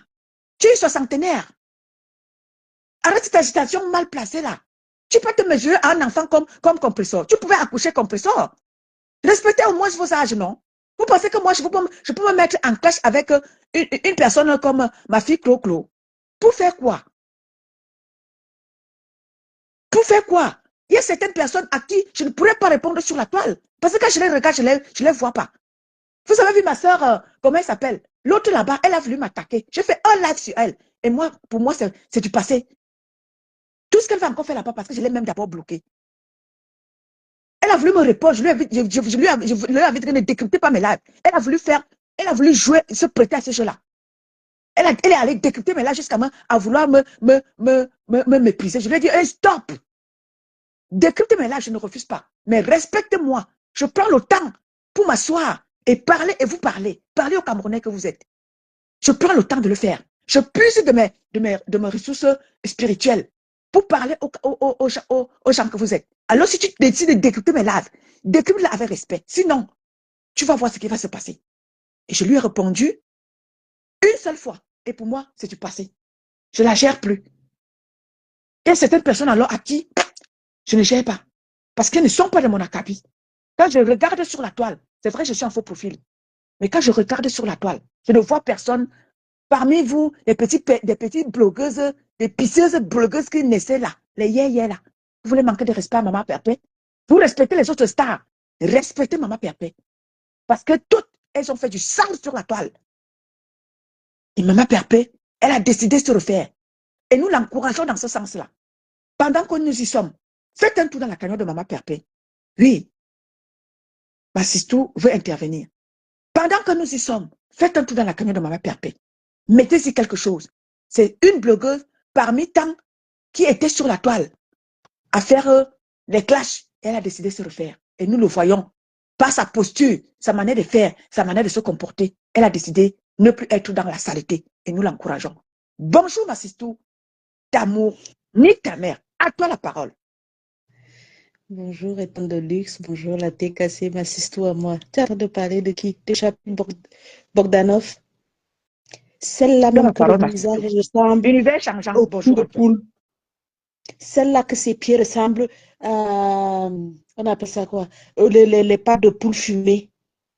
Speaker 1: Tu es soixantenaire. Arrête cette agitation mal placée là. Tu peux te mesurer à un enfant comme compresseur. Tu pouvais accoucher compresseur. Respectez au moins vos âges, non? Vous pensez que moi, je peux me mettre en clash avec une personne comme ma fille Clo-Clo? Pour faire quoi? Pour faire quoi? Il y a certaines personnes à qui je ne pourrais pas répondre sur la toile. Parce que quand je les regarde, je ne les vois pas. Vous avez vu ma soeur, comment elle s'appelle? L'autre là-bas, elle a voulu m'attaquer. J'ai fait un live sur elle. Et moi, pour moi, c'est du passé. Tout ce qu'elle va encore faire là-bas, parce que je l'ai même d'abord bloqué. Elle a voulu me répondre. Je lui avais dit que ne décryptez pas mes lives. Elle a voulu jouer, se prêter à ce jeu-là. Elle est allée décrypter mes lives jusqu'à vouloir me mépriser. Je lui ai dit, hey, stop! Décrypter mes lives, je ne refuse pas. Mais respectez-moi. Je prends le temps pour m'asseoir et parler et vous parler. Parler aux Camerounais que vous êtes. Je prends le temps de le faire. Je puise de mes ressources spirituelles pour parler aux gens que vous êtes. Alors, si tu décides de décrypter mes lives, décrypte-les avec respect. Sinon, tu vas voir ce qui va se passer. Et je lui ai répondu une seule fois. Et pour moi, c'est du passé. Je ne la gère plus. Il y a certaines personnes alors à qui je ne gère pas. Parce qu'elles ne sont pas de mon acabit. Quand je regarde sur la toile, c'est vrai, je suis en faux profil. Mais quand je regarde sur la toile, je ne vois personne. Parmi vous, des petites blogueuses, des pisseuses blogueuses qui naissaient là, les yé là. Vous voulez manquer de respect à Maman Perpé? Vous respectez les autres stars. Respectez Maman Perpé. Parce que toutes, elles ont fait du sang sur la toile. Et Maman Perpé, elle a décidé de se refaire. Et nous l'encourageons dans ce sens-là. Pendant que nous y sommes, faites un tour dans la cagnotte de Maman Perpé. Oui. Massistou veut intervenir. Pendant que nous y sommes, faites un tour dans la cagnotte de Maman Perpé. Mettez-y quelque chose. C'est une blogueuse parmi tant qui était sur la toile à faire les clashs. Elle a décidé de se refaire. Et nous le voyons. Par sa posture, sa manière de faire, sa manière de se comporter, elle a décidé de ne plus être dans la saleté. Et nous l'encourageons. Bonjour, Massistou. D'amour, ni ta mère. À toi la parole.
Speaker 7: Bonjour, étant de luxe. Bonjour, la TKC, Massistou à moi. Tu as l'air de parler de qui? De Chapin Bogdanov. Celle-là même que le visage ressemble
Speaker 1: Univers changeant.
Speaker 7: au
Speaker 1: Bonjour
Speaker 7: cul de poule. Celle-là que ses pieds ressemblent à, on appelle ça quoi? Les pattes de poule fumées.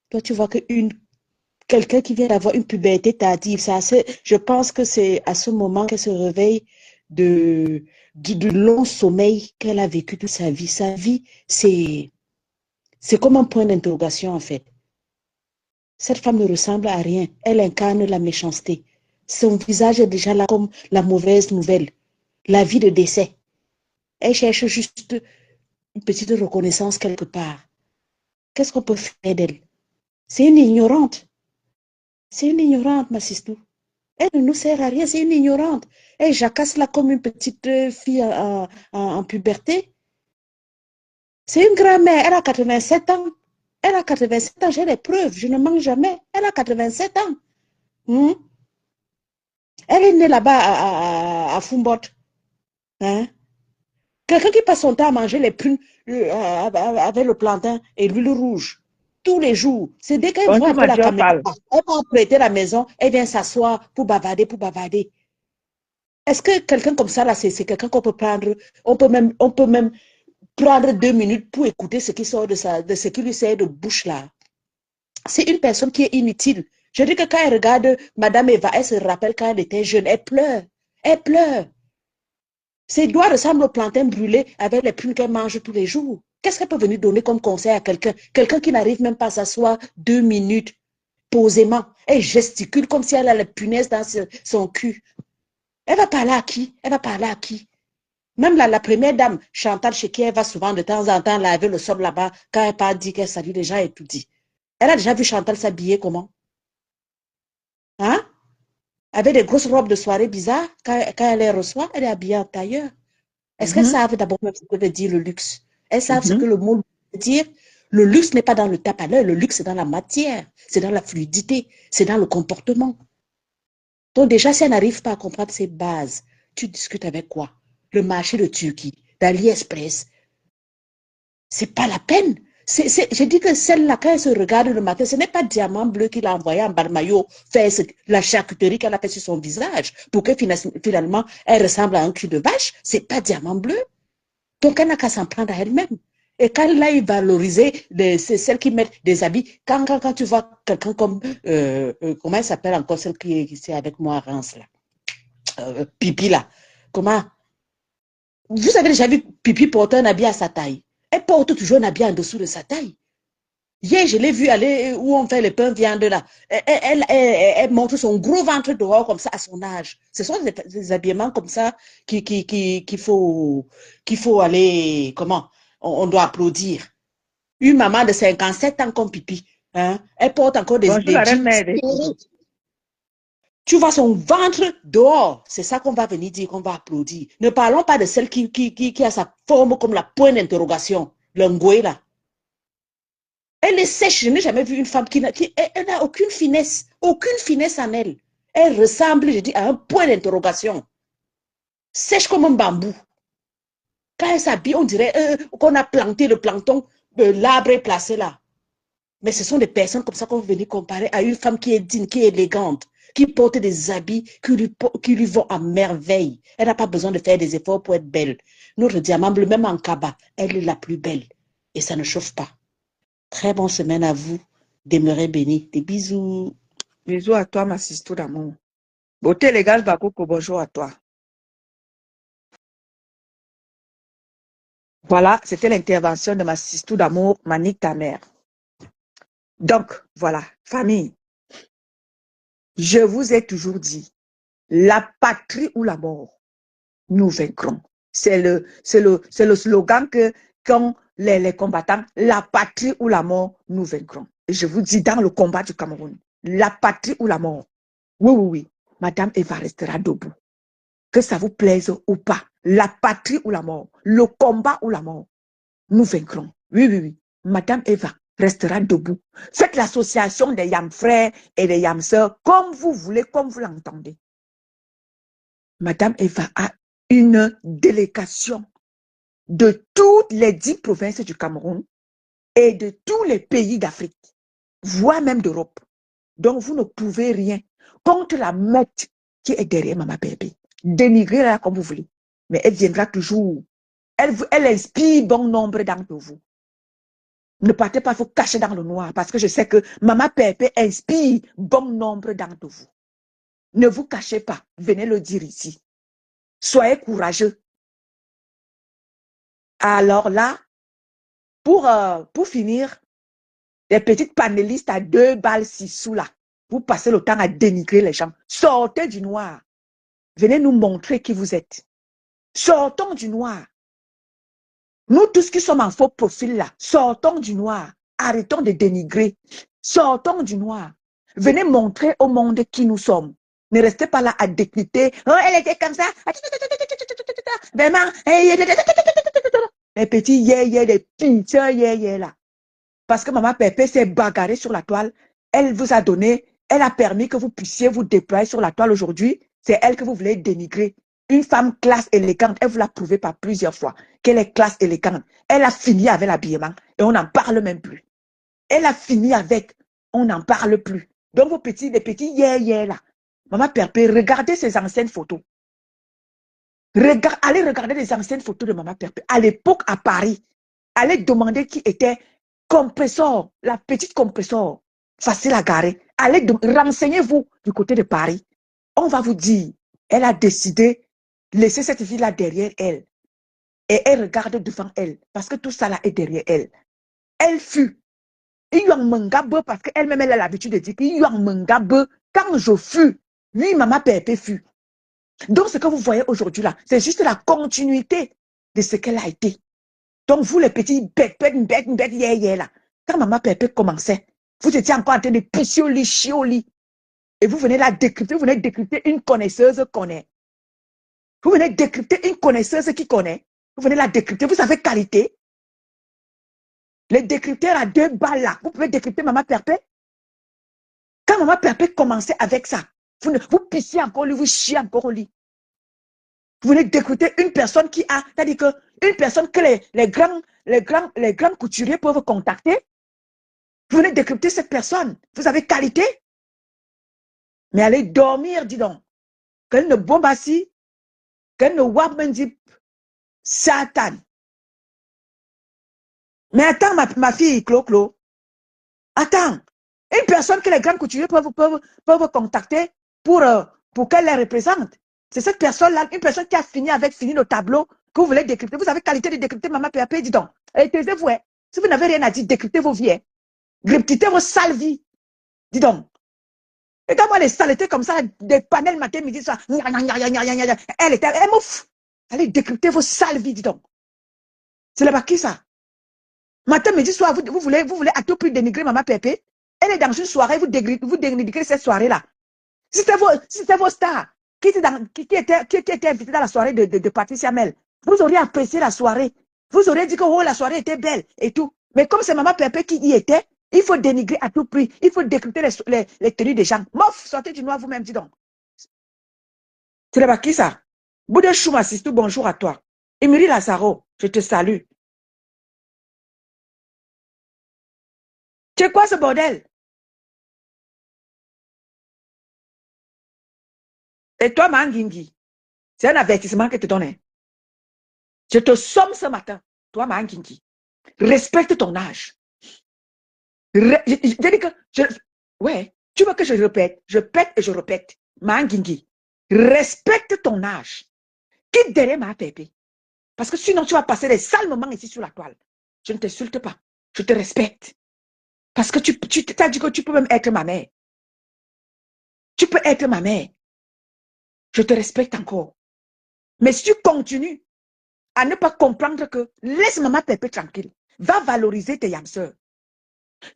Speaker 7: Toi, tu vois quelqu'un qui vient d'avoir une puberté tardive. Je pense que c'est à ce moment qu'elle se réveille de long sommeil qu'elle a vécu toute sa vie. Sa vie, c'est comme un point d'interrogation en fait. Cette femme ne ressemble à rien. Elle incarne la méchanceté. Son visage est déjà là comme la mauvaise nouvelle. La vie de décès. Elle cherche juste une petite reconnaissance quelque part. Qu'est-ce qu'on peut faire d'elle? C'est une ignorante. C'est une ignorante, ma sistou. Elle ne nous sert à rien, c'est une ignorante. Elle jacasse là comme une petite fille en puberté. C'est une grand-mère, elle a 87 ans. Elle a 87 ans, j'ai les preuves, je ne mange jamais. Elle a 87 ans. Elle est née là-bas à Fumbot. Hein? Quelqu'un qui passe son temps à manger les prunes avec le plantain et l'huile rouge tous les jours. C'est dès qu'elle voit un peu la caméra, elle va prêter la maison, elle vient s'asseoir pour bavarder, Est-ce que quelqu'un comme ça, là, c'est quelqu'un qu'on peut prendre, on peut même prendre 2 minutes pour écouter ce qui sort de ce qui lui sert de bouche là. C'est une personne qui est inutile. Je dis que quand elle regarde Madame Eva, elle se rappelle quand elle était jeune, elle pleure. Elle pleure. Ses doigts ressemblent au plantain brûlé avec les prunes qu'elle mange tous les jours. Qu'est-ce qu'elle peut venir donner comme conseil à quelqu'un? Quelqu'un qui n'arrive même pas à s'asseoir 2 minutes posément. Elle gesticule comme si elle a la punaise dans son cul. Elle va parler à qui? Elle va parler à qui? Même la première dame, Chantal, chez qui elle va souvent de temps en temps laver le sol là-bas, quand elle part dire qu'elle salue les gens et tout dit. Elle a déjà vu Chantal s'habiller comment? Hein? Avec des grosses robes de soirée bizarres, quand elle les reçoit, elle est habillée en tailleur. Est-ce qu'elles savent d'abord même ce que veut dire le luxe? Elles savent ce que le mot veut dire? Le luxe n'est pas dans le tape à l'œil, le luxe c'est dans la matière, c'est dans la fluidité, c'est dans le comportement. Donc déjà, si elle n'arrive pas à comprendre ces bases, tu discutes avec quoi? Le marché de Turquie, d'AliExpress. C'est pas la peine. Je dis que celle-là, quand elle se regarde le matin, ce n'est pas Diamant Bleu qu'il a envoyé en bas de maillot faire la charcuterie qu'elle a fait sur son visage pour que finalement, elle ressemble à un cul de vache. C'est pas Diamant Bleu. Donc, elle n'a qu'à s'en prendre à elle-même. Et quand elle a valorisé, c'est celles qui mettent des habits. Quand tu vois quelqu'un comme, comment elle s'appelle encore, celle qui est ici avec moi à Reims, là, Pipi, là. Comment? Vous avez déjà vu Pipi porter un habit à sa taille? Elle porte toujours un habit en dessous de sa taille. Hier, je l'ai vu aller où on fait le pain viande là. Elle montre son gros ventre dehors comme ça à son âge. Ce sont des habillements comme ça qu'il faut aller, comment? On doit applaudir. Une maman de 57 ans comme Pipi, hein, elle porte encore des
Speaker 5: Bonjour la reine
Speaker 7: jeans
Speaker 5: mère.
Speaker 7: serrés. Tu vois son ventre dehors. C'est ça qu'on va venir dire, qu'on va applaudir. Ne parlons pas de celle qui a sa forme comme la pointe d'interrogation, le ngoué là. Elle est sèche. Je n'ai jamais vu une femme qui n'a aucune finesse en elle. Elle ressemble, je dis, à un point d'interrogation. Sèche comme un bambou. Quand elle s'habille, on dirait qu'on a planté le plancton, l'arbre est placé là. Mais ce sont des personnes comme ça qu'on veut venir comparer à une femme qui est digne, qui est élégante, qui porte des habits qui lui vont à merveille. Elle n'a pas besoin de faire des efforts pour être belle. Notre Diamant Bleu, même en Kaba, elle est la plus belle. Et ça ne chauffe pas. Très bonne semaine à vous. Demeurez bénis. Des bisous.
Speaker 1: Bisous à toi, ma sister d'amour. Beauté légale, Bakoko, bonjour à toi. Voilà, c'était l'intervention de ma sister d'amour, Manique ta mère. Donc, voilà, famille, je vous ai toujours dit, la patrie ou la mort, nous vaincrons. C'est le slogan que qu'ont les combattants, la patrie ou la mort, nous vaincrons. Et je vous dis, dans le combat du Cameroun, la patrie ou la mort, oui, Madame Eva restera debout. Que ça vous plaise ou pas, la patrie ou la mort, le combat ou la mort, nous vaincrons. Oui. Madame Eva restera debout. Faites l'association des Yam frères et des Yam sœurs comme vous voulez, comme vous l'entendez. Madame Eva a une délégation de toutes les 10 provinces du Cameroun et de tous les pays d'Afrique, voire même d'Europe. Donc, vous ne pouvez rien contre la mette qui est derrière Maman Bébé. Dénigrez-la comme vous voulez. Mais elle viendra toujours. Elle inspire bon nombre d'entre vous. Ne partez pas vous cacher dans le noir parce que je sais que Maman Pépé inspire bon nombre d'entre vous. Ne vous cachez pas. Venez le dire ici. Soyez courageux. Alors là, pour finir, les petites panélistes à 2 balles 6 sous là, vous passez le temps à dénigrer les gens. Sortez du noir. Venez nous montrer qui vous êtes. Sortons du noir. Nous tous qui sommes en faux profil là, sortons du noir. Arrêtons de dénigrer. Sortons du noir. Venez montrer au monde qui nous sommes. Ne restez pas là à décrypter. Oh, elle était comme ça. Vraiment. Les petits yé, les pitchers yé là. Parce que Maman Pépé s'est bagarrée sur la toile. Elle vous a donné, elle a permis que vous puissiez vous déployer sur la toile aujourd'hui. C'est elle que vous voulez dénigrer. Une femme classe élégante, elle vous l'a prouvé par plusieurs fois qu'elle est classe élégante. Elle a fini avec l'habillement et on n'en parle même plus. Elle a fini avec, on n'en parle plus. Donc les petits yé là. Maman Pépé, regardez ces anciennes photos. Allez regarder les anciennes photos de Maman Pépé. À l'époque à Paris, allez demander qui était Compressor, la petite Compressor. facile à garer. Allez, renseignez-vous du côté de Paris. On va vous dire, elle a décidé de laisser cette fille-là derrière elle. Et elle regarde devant elle, parce que tout ça là est derrière elle. Elle fut. Parce qu'elle-même, elle a l'habitude de dire que quand je fus, lui, maman Pépé fut. Donc, ce que vous voyez aujourd'hui là, c'est juste la continuité de ce qu'elle a été. Donc, vous, les petits bêtes, là, quand maman Pépé commençait, vous étiez encore en train de pisser au lit, chier au lit. Et vous venez là décrypter, vous venez décrypter une connaisseuse connaît. Vous venez décrypter une connaisseuse qui connaît. Vous venez la décrypter, vous avez qualité. Les décrypteurs à 2 balles là, vous pouvez décrypter maman Pépé. Quand maman Pépé commençait avec ça, vous pissiez encore au lit, vous chiez encore au lit. Vous venez décrypter une personne qui a, c'est-à-dire que une personne que les grands couturiers peuvent contacter. Vous venez décrypter cette personne. Vous avez qualité. Mais allez dormir, dis donc. Qu'elle ne bombassie, qu'elle ne wabmendip, Satan. Mais attends, ma fille, Clo. Attends. Une personne que les grands couturiers peuvent contacter pour qu'elle les représente. C'est cette personne-là, une personne qui a fini le tableau que vous voulez décrypter. Vous avez qualité de décrypter, maman PAP, dis donc. Et taisez-vous, hein. Si vous n'avez rien à dire, décryptez vos vies. Décryptez vos sales vies. Dis donc. Et quand moi, les saletés comme ça, des panels matin, midi, soir, elle m'ouffe. Allez décrypter vos sales vies, dis donc. C'est là-bas qui ça? Matin, midi, soir, vous voulez à tout prix dénigrer maman Pépé. Elle est dans une soirée, vous dénigrez cette soirée-là. Si c'était vos stars qui étaient invités dans la soirée de Patricia Mel, vous auriez apprécié la soirée. Vous auriez dit que oh, la soirée était belle et tout. Mais comme c'est maman Pépé qui y était, il faut dénigrer à tout prix. Il faut décrypter les tenues des gens. Mof, sortez du noir vous-même, dis donc. C'est là-bas qui ça? Bouddha Chouma Sistou, bonjour à toi. Émilie Lazaro, je te salue. C'est quoi ce bordel? Et toi, Mangingi, c'est un avertissement que je te donne. Je te somme ce matin, toi, Mangingi. Respecte ton âge. J'ai dit que, ouais, tu veux que je répète, je pète et je répète. Mangingi, respecte ton âge. Quitte derrière ma pépé. Parce que sinon, tu vas passer des sales moments ici sur la toile. Je ne t'insulte pas. Je te respecte. Parce que tu t'as dit que tu peux même être ma mère. Tu peux être ma mère. Je te respecte encore. Mais si tu continues à ne pas comprendre que laisse maman pépé tranquille, va valoriser tes yamseurs.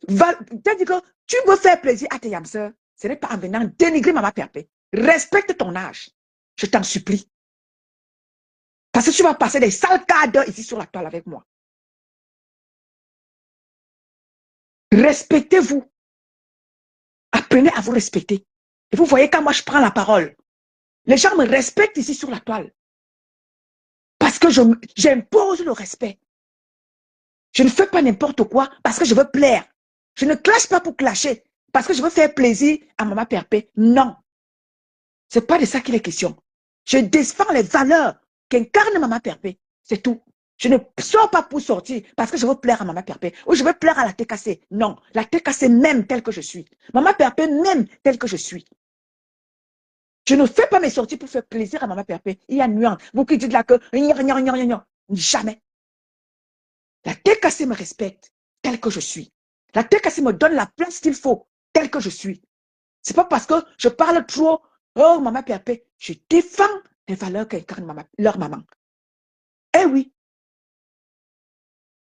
Speaker 1: C'est-à-dire que tu veux faire plaisir à tes yamseurs, ce n'est pas en venant dénigrer maman pépé. Respecte ton âge. Je t'en supplie. Parce que tu vas passer des sales quarts d'heure ici sur la toile avec moi. Respectez-vous. Apprenez à vous respecter. Et vous voyez, quand moi je prends la parole, les gens me respectent ici sur la toile. Parce que j'impose le respect. Je ne fais pas n'importe quoi parce que je veux plaire. Je ne clash pas pour clasher parce que je veux faire plaisir à maman Pépé. Non. Ce n'est pas de ça qu'il est question. Je défends les valeurs qu'incarne maman Pépé. C'est tout. Je ne sors pas pour sortir parce que je veux plaire à maman Pépé ou je veux plaire à la TKC. Non. La TKC même telle que je suis. Maman Pépé même telle que je suis. Je ne fais pas mes sorties pour faire plaisir à maman Pépé. Il y a nuance. Vous qui dites là que jamais. La TKC me respecte tel que je suis. La TKC me donne la place qu'il faut tel que je suis. C'est pas parce que je parle trop, oh maman Pépé, je défends les valeurs qu'incarne leur maman. Eh oui.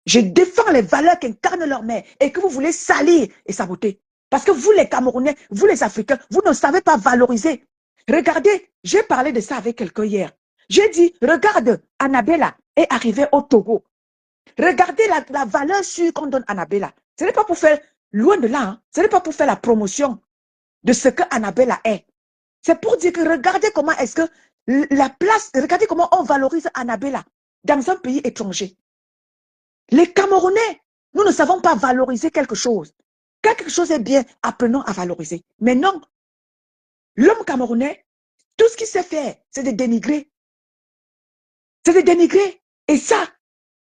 Speaker 1: Je défends les valeurs qu'incarne leur mère et que vous voulez salir et saboter. Parce que vous les Camerounais, vous les Africains, vous ne savez pas valoriser. Regardez, j'ai parlé de ça avec quelqu'un hier. J'ai dit, regarde, Annabella est arrivée au Togo. Regardez la valeur sûre qu'on donne à Annabella. Ce n'est pas pour faire, loin de là, hein, ce n'est pas pour faire la promotion de ce que Annabella est. C'est pour dire que regardez comment est-ce que la place, regardez comment on valorise Annabella dans un pays étranger. Les Camerounais, nous ne savons pas valoriser quelque chose. Quand quelque chose est bien, apprenons à valoriser. Mais non, l'homme camerounais, tout ce qu'il sait faire, c'est de dénigrer. C'est de dénigrer. Et ça,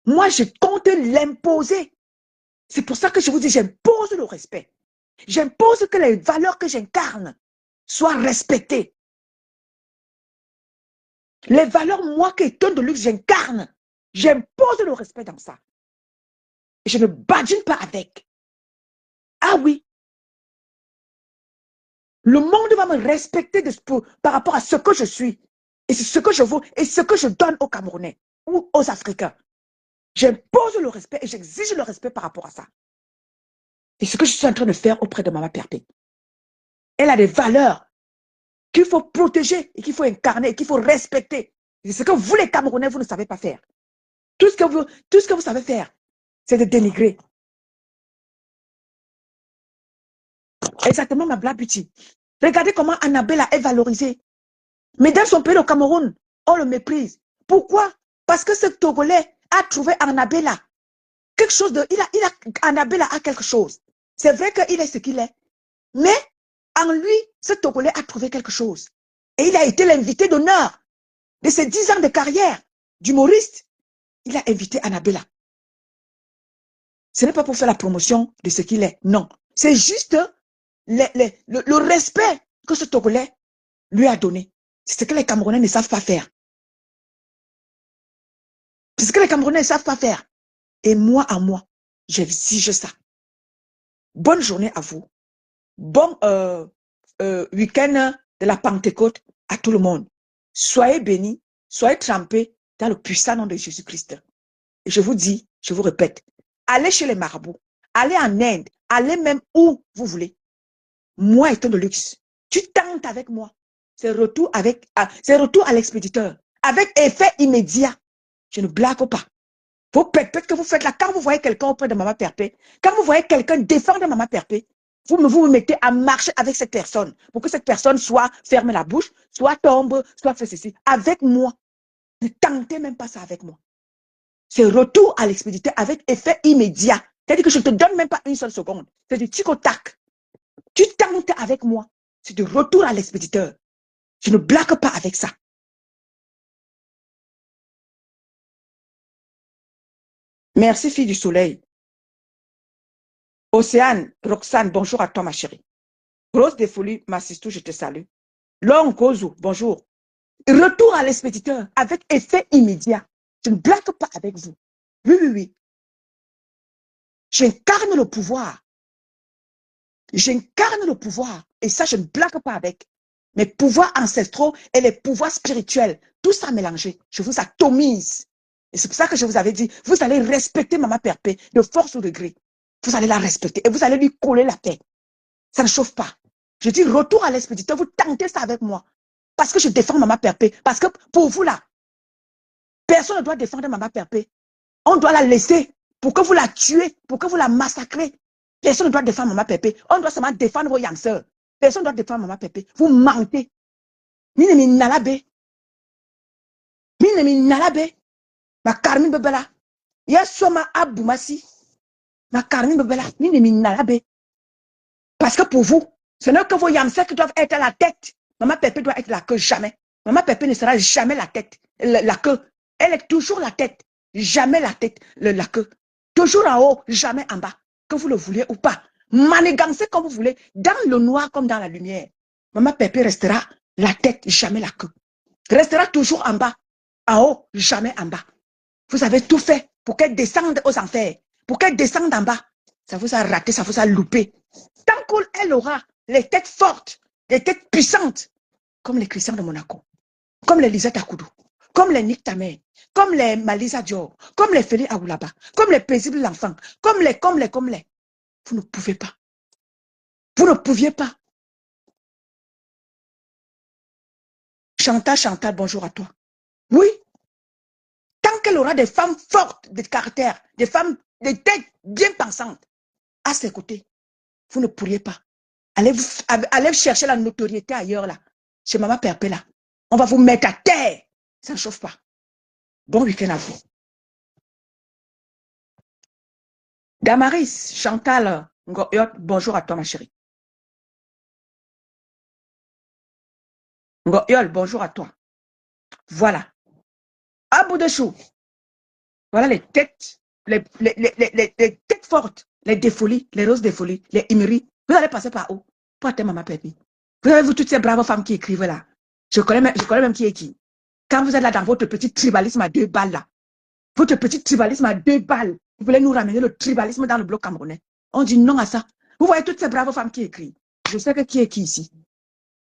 Speaker 1: moi, je compte l'imposer. C'est pour ça que je vous dis, j'impose le respect. J'impose que les valeurs que j'incarne soient respectées. Les valeurs, moi, qui étonne de luxe, j'incarne. J'impose le respect dans ça. Et je ne badine pas avec. Ah oui. Le monde va me respecter par rapport à ce que je suis. Et c'est ce que je veux et ce que je donne aux Camerounais ou aux Africains. J'impose le respect et j'exige le respect par rapport à ça. Et ce que je suis en train de faire auprès de Maman Perpé. Elle a des valeurs qu'il faut protéger et qu'il faut incarner et qu'il faut respecter. C'est ce que vous, les Camerounais, vous ne savez pas faire. Tout ce que vous savez faire, c'est de dénigrer. Exactement, ma Black Beauty. Regardez comment Annabella est valorisée. Mais dans son pays, le Cameroun, on le méprise. Pourquoi? Parce que ce Togolais a trouvé Annabella quelque chose de... Annabella a quelque chose. C'est vrai qu'il est ce qu'il est. Mais en lui, ce Togolais a trouvé quelque chose. Et il a été l'invité d'honneur de ses 10 ans de carrière d'humoriste. Il a invité Annabella. Ce n'est pas pour faire la promotion de ce qu'il est. Non. C'est juste le respect que ce Togolais lui a donné. C'est ce que les Camerounais ne savent pas faire. C'est ce que les Camerounais ne savent pas faire. Et moi, à moi, j'exige ça. Bonne journée à vous. Bon week-end de la Pentecôte à tout le monde. Soyez bénis, soyez trempés dans le puissant nom de Jésus-Christ. Et je vous dis, je vous répète, allez chez les marabouts, allez en Inde, allez même où vous voulez. Moi étant de luxe, tu tentes avec moi. C'est retour à l'expéditeur. Avec effet immédiat. Je ne blague pas. Peut-être que vous faites là, quand vous voyez quelqu'un auprès de Maman Perpé, quand vous voyez quelqu'un défendre Maman Perpé, vous me mettez à marcher avec cette personne pour que cette personne soit ferme la bouche, soit tombe, soit fait ceci. Avec moi. Ne tentez même pas ça avec moi. C'est retour à l'expéditeur avec effet immédiat. C'est-à-dire que je ne te donne même pas une seule seconde. C'est du tic au tac. Tu tentes avec moi. C'est de retour à l'expéditeur. Je ne blague pas avec ça. Merci, fille du soleil. Océane, Roxane, bonjour à toi, ma chérie. Grosse défolie, ma sister, je te salue. Long Kozo, bonjour. Retour à l'expéditeur avec effet immédiat. Je ne blague pas avec vous. Oui, oui, oui. J'incarne le pouvoir. J'incarne le pouvoir. Et ça, je ne blague pas avec. Mes pouvoirs ancestraux et les pouvoirs spirituels, tout ça mélangé. Je vous atomise. Et c'est pour ça que je vous avais dit, vous allez respecter Maman Perpé de force ou de gré. Vous allez la respecter et vous allez lui coller la paix. Ça ne chauffe pas. Je dis retour à l'expéditeur, vous tentez ça avec moi. Parce que je défends Maman Perpé. Parce que pour vous là, personne ne doit défendre Maman Perpé. On doit la laisser pour que vous la tuez, pour que vous la massacrez. Personne ne doit défendre Maman Perpé. On doit seulement défendre vos yanseurs. Personne ne doit défendre Maman Perpé. Vous mentez. Minemi nalabe. Minemi nalabe. Ma Carmine Bebela. Yasoma Aboumasi. Ma Carmine Bebela. Minemi nalabe. Parce que pour vous, ce n'est que vos yanseurs qui doivent être à la tête. Maman Perpé doit être la queue, jamais. Maman Perpé ne sera jamais la tête, la queue. Elle est toujours la tête, jamais la tête, la queue. Toujours en haut, jamais en bas. Que vous le vouliez ou pas. Manigancez comme vous voulez, dans le noir comme dans la lumière. Maman Perpé restera la tête, jamais la queue. Restera toujours en bas, en haut, jamais en bas. Vous avez tout fait pour qu'elle descende aux enfers, pour qu'elle descende en bas. Ça vous a raté, ça vous a loupé. Tant qu'elle aura les têtes fortes, les têtes puissantes, comme les Christians de Monaco, comme les Lisa Takoudou, comme les Nick Tamer, comme les Malisa Dior, comme les Félix Aoulaba, comme les Paisibles l'enfant, comme les. Vous ne pouvez pas. Vous ne pouviez pas. Chantal, bonjour à toi. Oui, tant qu'elle aura des femmes fortes de caractère, des femmes, des têtes bien pensantes à ses côtés, vous ne pourriez pas. Allez chercher la notoriété ailleurs, là. Chez Maman Perpé, là. On va vous mettre à terre. Ça ne chauffe pas. Bon week-end à vous. Damaris, Chantal, Ngoyot, bonjour à toi, ma chérie. Ngoyol, bonjour à toi. Voilà. À bout de chou. Voilà les têtes, les têtes fortes, les défolies, les roses défolies, les imeries, Vous allez passer par où? Pour atteindre Maman Pépé. Vous avez vu toutes ces braves femmes qui écrivent là. Je connais même qui est qui. Quand vous êtes là dans votre petit tribalisme à 2 balles là, votre petit tribalisme à 2 balles, vous voulez nous ramener le tribalisme dans le bloc camerounais. On dit non à ça. Vous voyez toutes ces braves femmes qui écrivent. Je sais que qui est qui ici.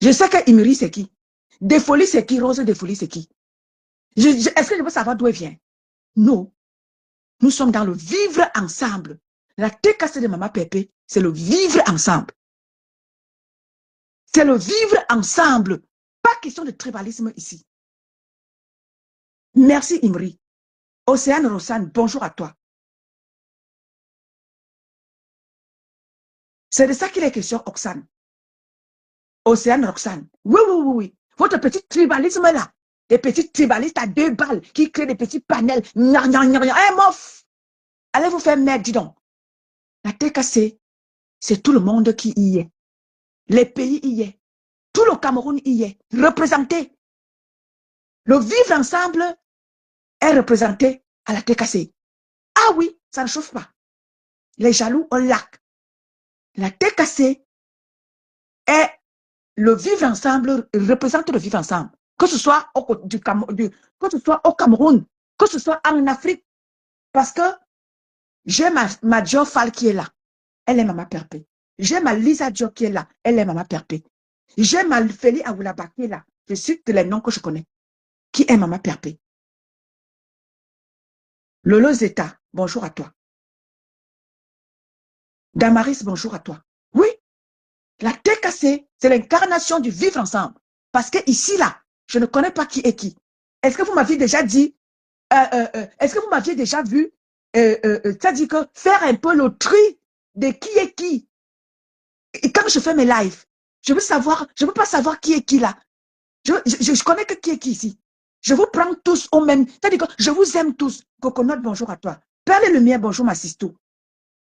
Speaker 1: Je sais que Imri c'est qui. Desfolies c'est qui. Rose Desfolies c'est qui. Est-ce que je veux savoir d'où elle vient? Non. Nous sommes dans le vivre ensemble. La TKC de Maman Pépé, c'est le vivre ensemble. C'est le vivre ensemble. Pas question de tribalisme ici. Merci Imri. Océane Rossane, bonjour à toi. C'est de ça qu'il est question, Oxane. Océane Roxane. Oui, oui, oui, oui. Votre petit tribalisme là. Des petits tribalistes à 2 balles qui créent des petits panels. Eh, mof! Allez vous faire merde, dis donc. La TKC, c'est tout le monde qui y est. Les pays y est. Tout le Cameroun y est. Représenté. Le vivre ensemble est représenté à la TKC. Ah oui, ça ne chauffe pas. Les jaloux ont lac. La TKC est le vivre ensemble, représente le vivre ensemble. Que ce soit que ce soit au Cameroun, que ce soit en Afrique. Parce que j'ai ma Jo Fall qui est là. Elle est Maman Perpé. J'ai ma Lisa Diop qui est là. Elle est Maman Perpé. J'ai ma Feli Aoulaba qui est là. Je cite les noms que je connais. Qui est Maman Perpé. Lolo Zeta, bonjour à toi. Damaris, bonjour à toi. Oui, la TKC, c'est l'incarnation du vivre ensemble. Parce que ici, là, je ne connais pas qui est qui. Est-ce que vous m'aviez déjà dit, est-ce que vous m'aviez déjà vu, c'est-à-dire que faire un peu le tri de qui est qui. Et quand je fais mes lives, je veux pas savoir qui est qui là. Je connais que qui est qui ici. Je vous prends tous au même. C'est-à-dire que je vous aime tous. Coconut, bonjour à toi. Perle et Lumière, bonjour ma sisto.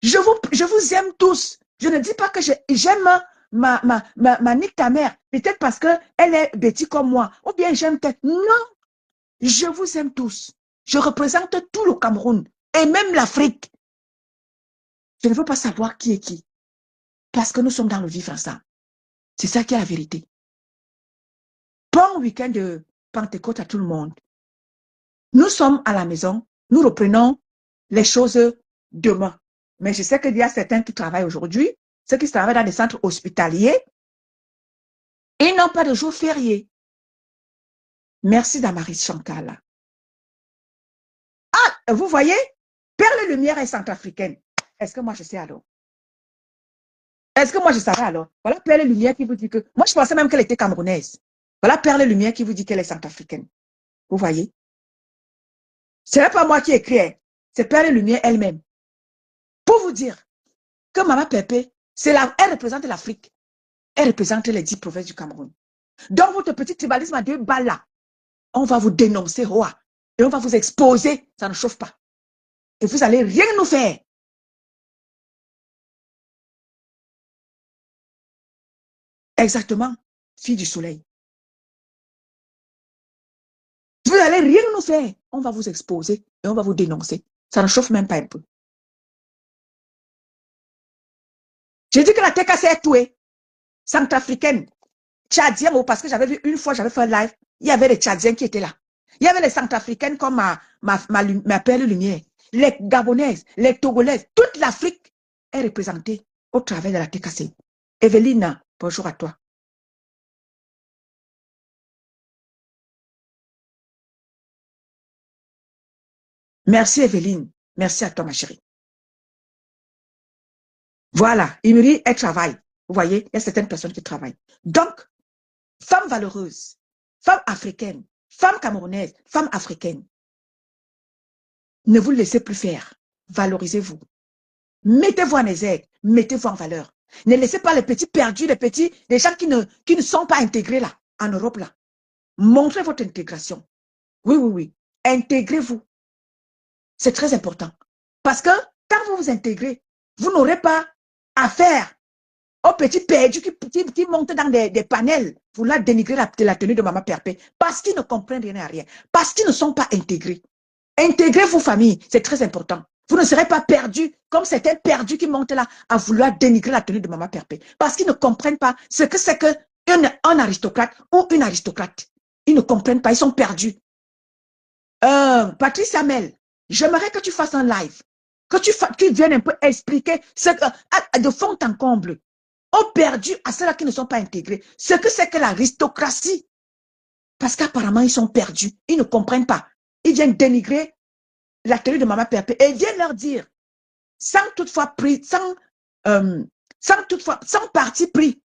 Speaker 1: Je vous aime tous. Je ne dis pas que j'aime ma nique ta mère. Peut-être parce qu'elle est bêtise comme moi. Ou bien j'aime peut-être. Non. Je vous aime tous. Je représente tout le Cameroun. Et même l'Afrique. Je ne veux pas savoir qui est qui. Parce que nous sommes dans le vivre ensemble. C'est ça qui est la vérité. Bon week-end de Pentecôte à tout le monde. Nous sommes à la maison. Nous reprenons les choses demain. Mais je sais qu'il y a certains qui travaillent aujourd'hui, ceux qui travaillent dans des centres hospitaliers, ils n'ont pas de jour férié. Merci Damaris Chantal. Ah, vous voyez, Perle Lumière est centrafricaine. Est-ce que moi je sais alors? Est-ce que moi je savais alors? Voilà Perle Lumière qui vous dit que... Moi je pensais même qu'elle était camerounaise. Voilà Perle Lumière qui vous dit qu'elle est centrafricaine. Vous voyez? Ce n'est pas moi qui écris, c'est Perle Lumière elle-même. Pour vous dire que Maman Pépé, elle représente l'Afrique. Elle représente les 10 provinces du Cameroun. Dans votre petit tribalisme à 2 balles là, on va vous dénoncer, roi. Et on va vous exposer, ça ne chauffe pas. Et vous allez rien nous faire. Exactement, fille du soleil. Vous allez rien nous faire. On va vous exposer et on va vous dénoncer. Ça ne chauffe même pas un peu. J'ai dit que la TKC est tuée. Centrafricaine. Tchadienne, parce que j'avais vu une fois, j'avais fait un live, il y avait les Tchadiens qui étaient là. Il y avait les Centrafricaines comme ma Perle Lumière, les Gabonaises, les Togolaises, toute l'Afrique est représentée au travers de la TKC. Evelyne, bonjour à toi. Merci Evelyne, merci à toi ma chérie. Voilà, Imri, elle travaille. Vous voyez, il y a certaines personnes qui travaillent. Donc, femme valeureuse, femme africaine, femme camerounaise, femme africaine. Ne vous laissez plus faire. Valorisez-vous. Mettez-vous en exergue. Mettez-vous en valeur. Ne laissez pas les petits perdus, les gens qui ne sont pas intégrés là, en Europe là. Montrez votre intégration. Oui, oui, oui. Intégrez-vous. C'est très important. Parce que quand vous vous intégrez, vous n'aurez pas affaire aux petits perdus qui montent dans des panels pour la dénigrer la tenue de Maman Perpé. Parce qu'ils ne comprennent rien à rien. Parce qu'ils ne sont pas intégrés. Intégrez vos familles, c'est très important. Vous ne serez pas perdus comme certains perdus qui montent là à vouloir dénigrer la tenue de Maman Perpé. Parce qu'ils ne comprennent pas ce que c'est qu'un aristocrate ou une aristocrate. Ils ne comprennent pas, ils sont perdus. Patrice Amel, j'aimerais que tu fasses un live, que tu viennes un peu expliquer ce que, de fond en comble, aux perdus, à ceux-là qui ne sont pas intégrés, ce que c'est que l'aristocratie. Parce qu'apparemment, ils sont perdus, ils ne comprennent pas. Ils viennent dénigrer la tenue de Maman Perpé et viennent leur dire, sans toutefois sans parti pris,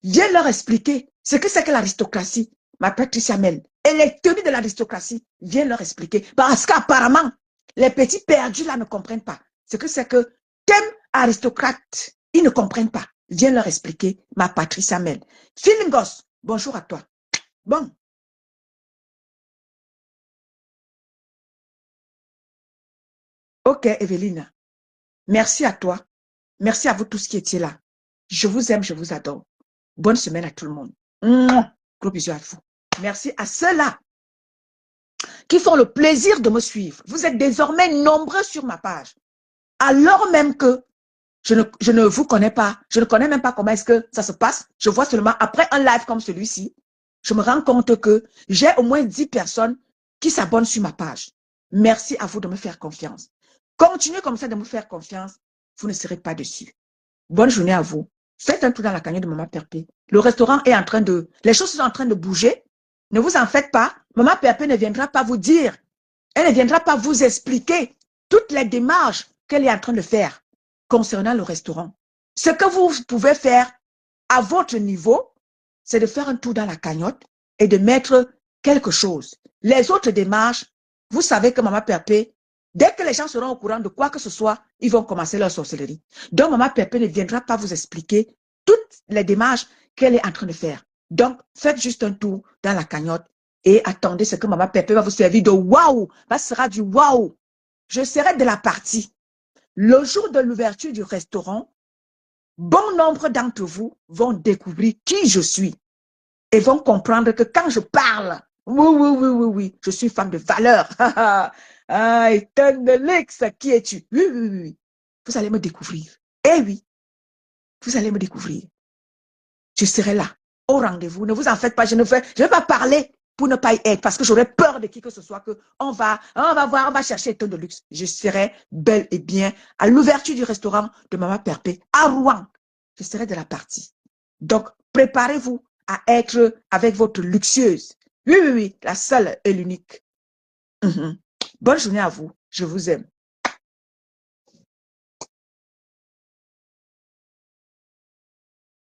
Speaker 1: viens leur expliquer ce que c'est que l'aristocratie, ma Patricia Amel, et les tenues de l'aristocratie, viens leur expliquer. Parce qu'apparemment, les petits perdus là ne comprennent pas ce que c'est que thème aristocrate. Ils ne comprennent pas. Viens leur expliquer, ma Patricia Amel. Philingos, bonjour à toi. Bon. Ok, Evelyne. Merci à toi. Merci à vous tous qui étiez là. Je vous aime, je vous adore. Bonne semaine à tout le monde. Mouah. Gros bisous à vous. Merci à ceux-là qui font le plaisir de me suivre. Vous êtes désormais nombreux sur ma page. Alors même que je ne vous connais pas. Je ne connais même pas comment est-ce que ça se passe. Je vois seulement après un live comme celui-ci, je me rends compte que j'ai au moins 10 personnes qui s'abonnent sur ma page. Merci à vous de me faire confiance. Continuez comme ça de me faire confiance. Vous ne serez pas déçus. Bonne journée à vous. Faites un tour dans la cagnotte de Maman Perpé. Le restaurant est en train de... Les choses sont en train de bouger. Ne vous en faites pas. Maman Perpé ne viendra pas vous dire. Elle ne viendra pas vous expliquer toutes les démarches qu'elle est en train de faire concernant le restaurant. Ce que vous pouvez faire à votre niveau, c'est de faire un tour dans la cagnotte et de mettre quelque chose. Les autres démarches, vous savez que Maman Perpé, dès que les gens seront au courant de quoi que ce soit, ils vont commencer leur sorcellerie. Donc, Maman Perpé ne viendra pas vous expliquer toutes les démarches qu'elle est en train de faire. Donc, faites juste un tour dans la cagnotte et attendez ce que Maman Perpé va vous servir de waouh. Ça sera du waouh. Je serai de la partie. Le jour de l'ouverture du restaurant, bon nombre d'entre vous vont découvrir qui je suis et vont comprendre que quand je parle, oui, je suis femme de valeur. Ah, Eternelix, qui es-tu? Oui. Vous allez me découvrir. Eh oui, vous allez me découvrir. Je serai là, au rendez-vous. Ne vous en faites pas, je ne vais pas parler pour ne pas y être, parce que j'aurais peur de qui que ce soit, que on va chercher Étonne de luxe. Je serai bel et bien à l'ouverture du restaurant de Maman Perpé à Rouen. Je serai de la partie. Donc, préparez-vous à être avec votre luxueuse. Oui, la seule et l'unique. Bonne journée à vous. Je vous aime.